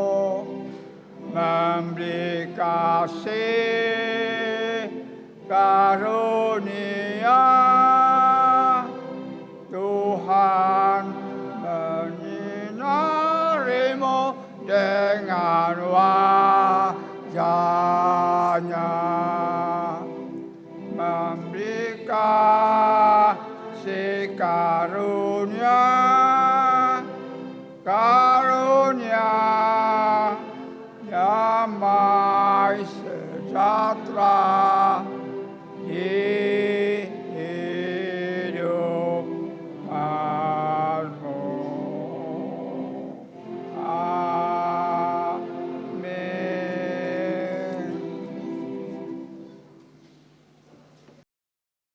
memberi kasih karunia Tuhan menyinarimu dengan wajahnya, memberi kasih karunia